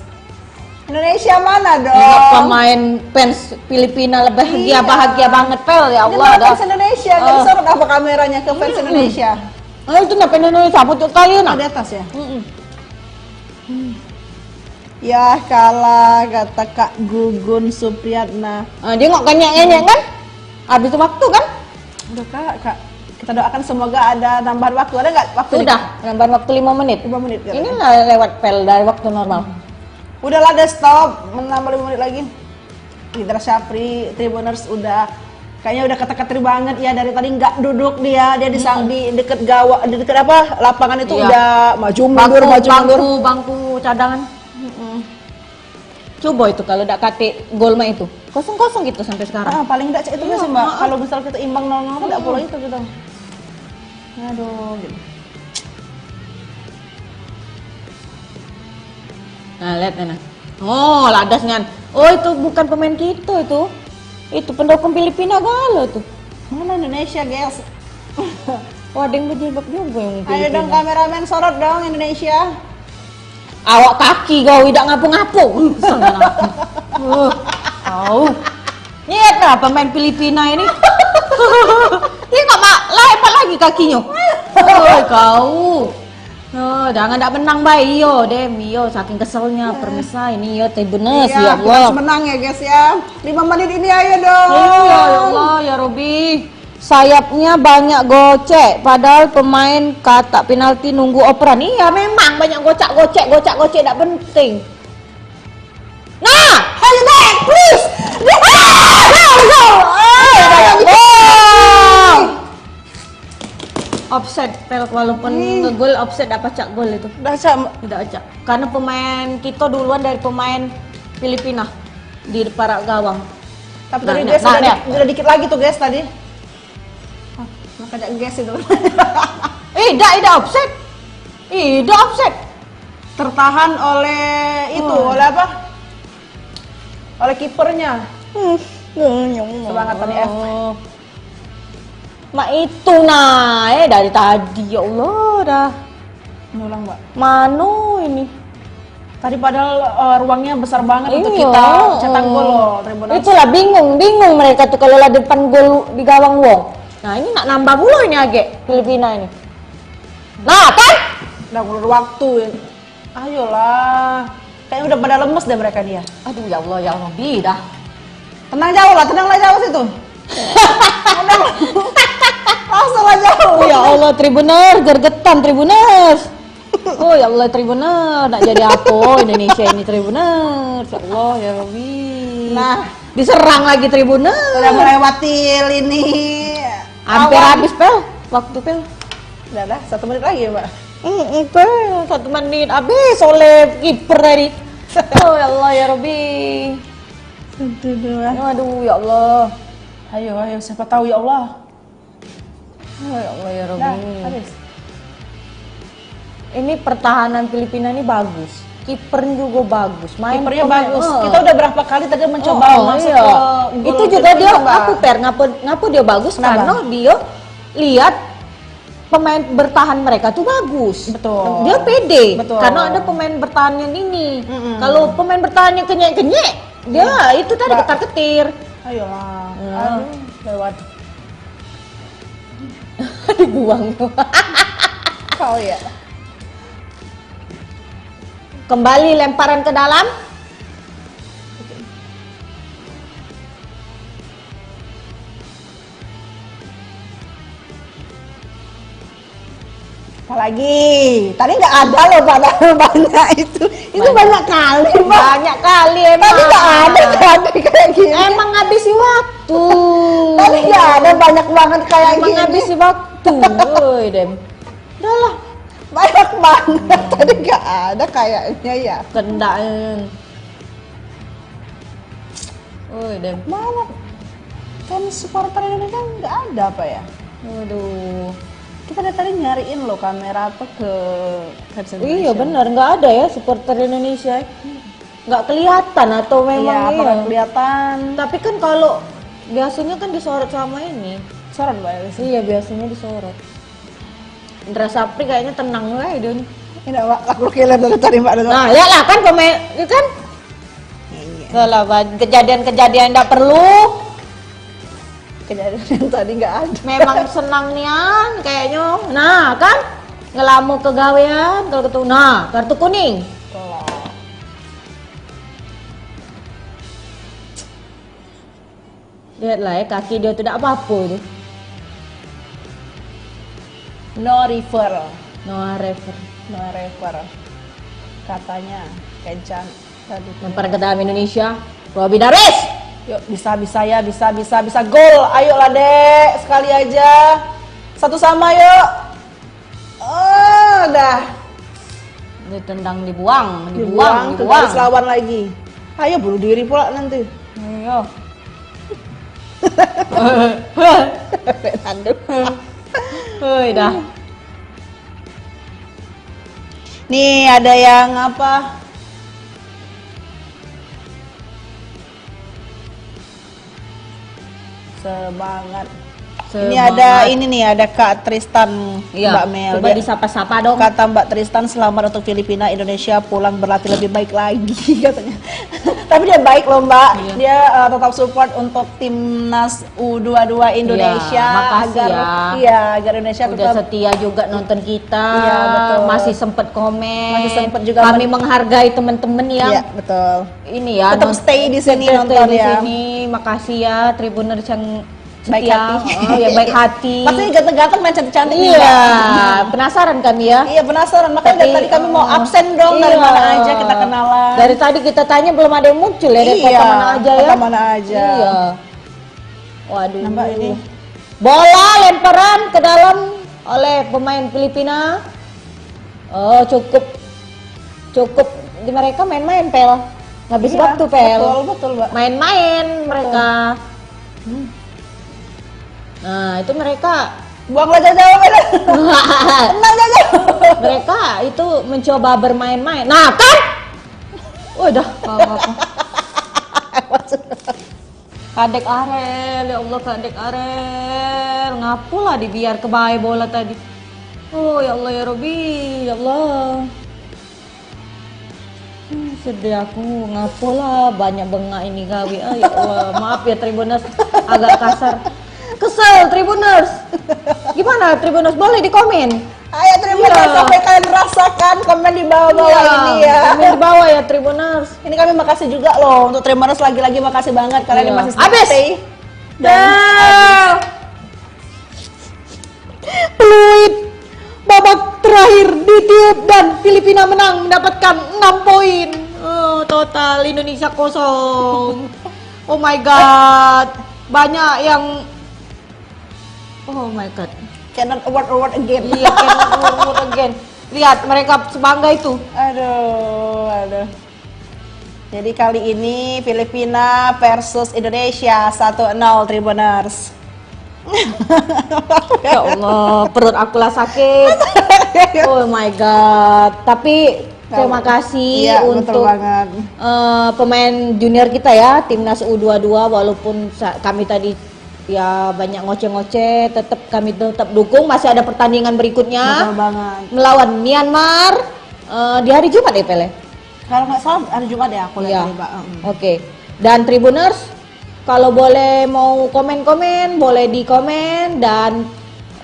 Indonesia mana dong? Ingat pemain fans Filipina bahagia banget, Pel, ya Allah. Dia fans Indonesia, kan sorot apa kameranya ke fans Indonesia? Itu kenapa Indonesia putus kali nah? Di atas ya? Ya kalah, kata Kak Gugun Supriyatna. Dia nggak kenyang kan? Habis waktu kan? Udah Kak. Kita doakan semoga ada tambahan waktu. Ada nggak waktu? Sudah, tambahan waktu 5 menit. 5 menit. Ini lewat, Pel, dari waktu normal. Udahlah, ada stop. Menambah 5 menit lagi. Indra Syafri, Tribuners udah kayaknya udah ketek-ketek banget ya, dari tadi nggak duduk dia di deket gawang, di deket apa lapangan itu udah maju mundur. Bangku cadangan. Coba itu kalau udah kate gol mah itu 0-0 gitu sampai sekarang. Paling enggak itu sih Mbak. Kalau misal kita imbang 0-0 kan enggak boleh itu gitu. Aduh gitu. Nah, lihat nah. Oh, ladas ngan. Oh, itu bukan pemain kita itu. Itu pendukung Filipina galau tuh. Mana Indonesia, guys? Wah, ada yang berjilbab juga yang Filipina. Ayo dong kameramen, sorot dong Indonesia. Awak kaki kau tidak ngapu-ngapu. Lihat lah pemain Filipina ini. Ini nggak lepas lagi kakinya. Kau. Jangan tak menang bayi yo, Demi yo, saking keselnya permisa ini yo Tribuners ya Allah. Menang ya guys ya. 5 menit ini ayo dong. Ya Allah ya Robi. Sayapnya banyak gocek, padahal pemain kata penalti nunggu operan. Iya memang banyak gocek tidak penting. Nah, ayo back please. Offset, Pel, walaupun gol offset dapat cak gol itu. Tidak acak. Karena pemain kita duluan dari pemain Filipina di para gawang. Tapi tadi guys udah dikit lagi tuh guys tadi. Makanya guys itu. Tidak offset. Tidak offset. Tertahan oleh itu, oleh apa? Oleh kipernya. Semangat tadi F. Mak itu nah, dari tadi ya Allah dah. Ngulang Mbak. Mano ini. Tadi padahal ruangnya besar banget untuk kita cetak gol loh, Tribuners. Itulah bingung mereka tuh kalau ada depan gol di gawang wong. Nah ini nak nambah mulu ini agak Filipina ini. Nah kan? Udah ngulur waktu. Ayolah. Kayaknya udah pada lemes deh mereka dia. Aduh ya Allah ya Rabbi dah. Tenanglah jauh situ. Langsung aja jauh. Ya Allah Tribuners, gergetan Tribuners. Oh ya Allah Tribuners, nak jadi apa Indonesia ini Tribuners. Ya Allah ya Rabbi. Nah, diserang lagi Tribuners. Udah melewati lini. Hampir habis Pel, waktu Pel. Udah 1 menit lagi ya Mbak. Pel, 1 menit habis oleh kiper tadi. Oh ya Allah ya Rabbi. Aduh ya Allah. Ayo siapa tahu ya Allah. Oh ya Allah ya Rabbi. Nah, habis. Ini pertahanan Filipina ini bagus. Kipernya juga bagus. Kipernya bagus. Kita udah berapa kali tadi mencoba masuk ke gol. Itu juga dia ngapu dia bagus. Kenapa? Karena dia lihat pemain bertahan mereka tuh bagus. Betul. Dia pede. Betul. Karena ada pemain bertahan yang ini. Kalau pemain bertahan yang kenyek-kenyek, dia itu tadi ketar-ketir. Ayolah. Aduh, lewat. Dibuang. Kau ya. Kembali lemparan ke dalam. lagi. Tadi nggak ada loh padahal banyak itu. Itu banyak kali, Pak. Banyak kali emang. Tadi nggak ada tadi kayak gini. Emang ngabisi waktu. Tadi nggak ada banyak banget kayak Emang gini. ngabisi waktu. Woi, Dem. Udah lah. Banyak banget. Tadi nggak ada kayaknya ya. Kendaan. Woi, Dem. Mana? Kan supporter Indonesia nggak ada apa ya? Waduh. Kita dari tadi nyariin loh kamera apa ke Headset Iya Indonesia. benar, nggak ada ya supporter Indonesia. Nggak kelihatan atau memang Iya, apa iya. nggak kelihatan? Tapi kan kalau biasanya kan disorot sama ini. Sorot Mbak Elis. Iya biasanya disorot. Indra Sapri kayaknya tenang lah dia nih. Ini Mbak, aku kira dari tadi Mbak ada. Nah ya lah kan pemain, ya kan? Iya. Lah kejadian-kejadian nggak perlu. Kejadian yang tadi nggak ada. Memang senang nian kayaknya. Nah kan ngelamu kegawean kalau ketemu. Nah kartu kuning. Kalau Lihatlah ya kaki dia tidak apa-apa itu. no refer, No refer. no refer. Katanya Kencan tadi. Lempar ke dalam Indonesia. Robi Darwis. Yuk bisa ya, bisa gol. Ayolah Dek, sekali aja. Satu sama yuk. Oh, dah. Ditendang dibuang Ke garis lawan lagi. Ayo bunuh diri pula nanti. Ayo. Fernando. Hei dah. Nih ada yang apa? Semangat. Ini ada ini nih, ada Kak Tristan, Iya, Mbak Mel. coba disapa-sapa dong. Kata Mbak Tristan, selamat untuk Filipina, Indonesia pulang berlatih lebih baik lagi katanya. Tapi dia baik loh Mbak, Iya. dia tetap support untuk timnas U22 Indonesia Iya, makasih agar ya. iya agar Indonesia Udah tetap setia juga nonton kita. Iya, betul. Masih sempet komen. Masih sempet juga Kami menghargai teman-teman yang iya betul. ini ya Tetap stay di sini tetap nonton di ya. sini. Makasih ya Tribuners yang Baik setia. hati. Oh, ya baik hati. Pasti ganteng-ganteng dan cantik-cantik nih, Iya, Mbak. penasaran kami ya. Iya penasaran, makanya dari Tapi, tadi kami mau absen dong dari iya. mana aja kita kenalan. Dari tadi kita tanya belum ada yang muncul ya dari Iya, kota mana aja ya. kota mana aja. Iya. Waduh. Nah, Mbak, ini. Bola lemparan ke dalam oleh pemain Filipina. Oh, cukup di mereka main-main pel. Ngabis Iya, waktu pel. Betul Mbak. Main-main mereka. Nah, itu mereka Buanglah jauh-jauh. Tenang jauh-jauh. mereka itu mencoba bermain-main. Nah, kan? Udah, apa-apa. Kadek Arel, ya Allah Kadek Arel. Ngapulah dibiar kebae bola tadi. Oh ya Allah ya Robi, ya Allah. Sedih aku, ngapulah banyak bengak ini gawe. Ah, ya Allah, maaf ya Tribuners, agak kasar. Kesel Tribuners. Gimana Tribuners? Boleh di komen. Ayo terima kasih Iya. sampai kalian rasakan komen di bawah-bawah ini ya. Komen di bawah ya Tribuners. Ini kami makasih juga loh untuk Tremors, lagi-lagi makasih banget kalian yang Iya. masih Habis. stay. Dan peluit babak terakhir ditiup dan Filipina menang mendapatkan 6 poin. Oh, total Indonesia kosong. Oh my god. Banyak yang oh my god. Cannot award again. Iya, cannot award again. Lihat mereka sebangga itu. Aduh. Jadi kali ini Filipina versus Indonesia 1-0 Tribuners. Ya Allah, perut aku lah sakit. Oh my god. Tapi terima kasih Iya, betul untuk banget. pemain junior kita ya, timnas U22, walaupun kami tadi ya banyak ngoceh-ngoceh, tetap kami tetap dukung. Masih ada pertandingan berikutnya Betul banget. melawan Myanmar di hari Jumat ya Pele. Kalau nggak salah hari Jumat ya aku Iya. lihat tadi, Mbak. Oke. Dan Tribuners, kalau boleh mau komen-komen, boleh di komen, dan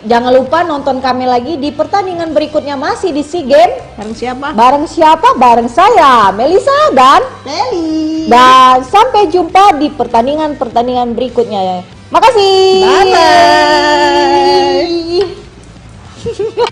jangan lupa nonton kami lagi di pertandingan berikutnya masih di SEA Games. Bareng siapa? Bareng siapa? Bareng saya, Melisa dan Deli. dan sampai jumpa di pertandingan-pertandingan berikutnya ya. Makasih. Bye bye.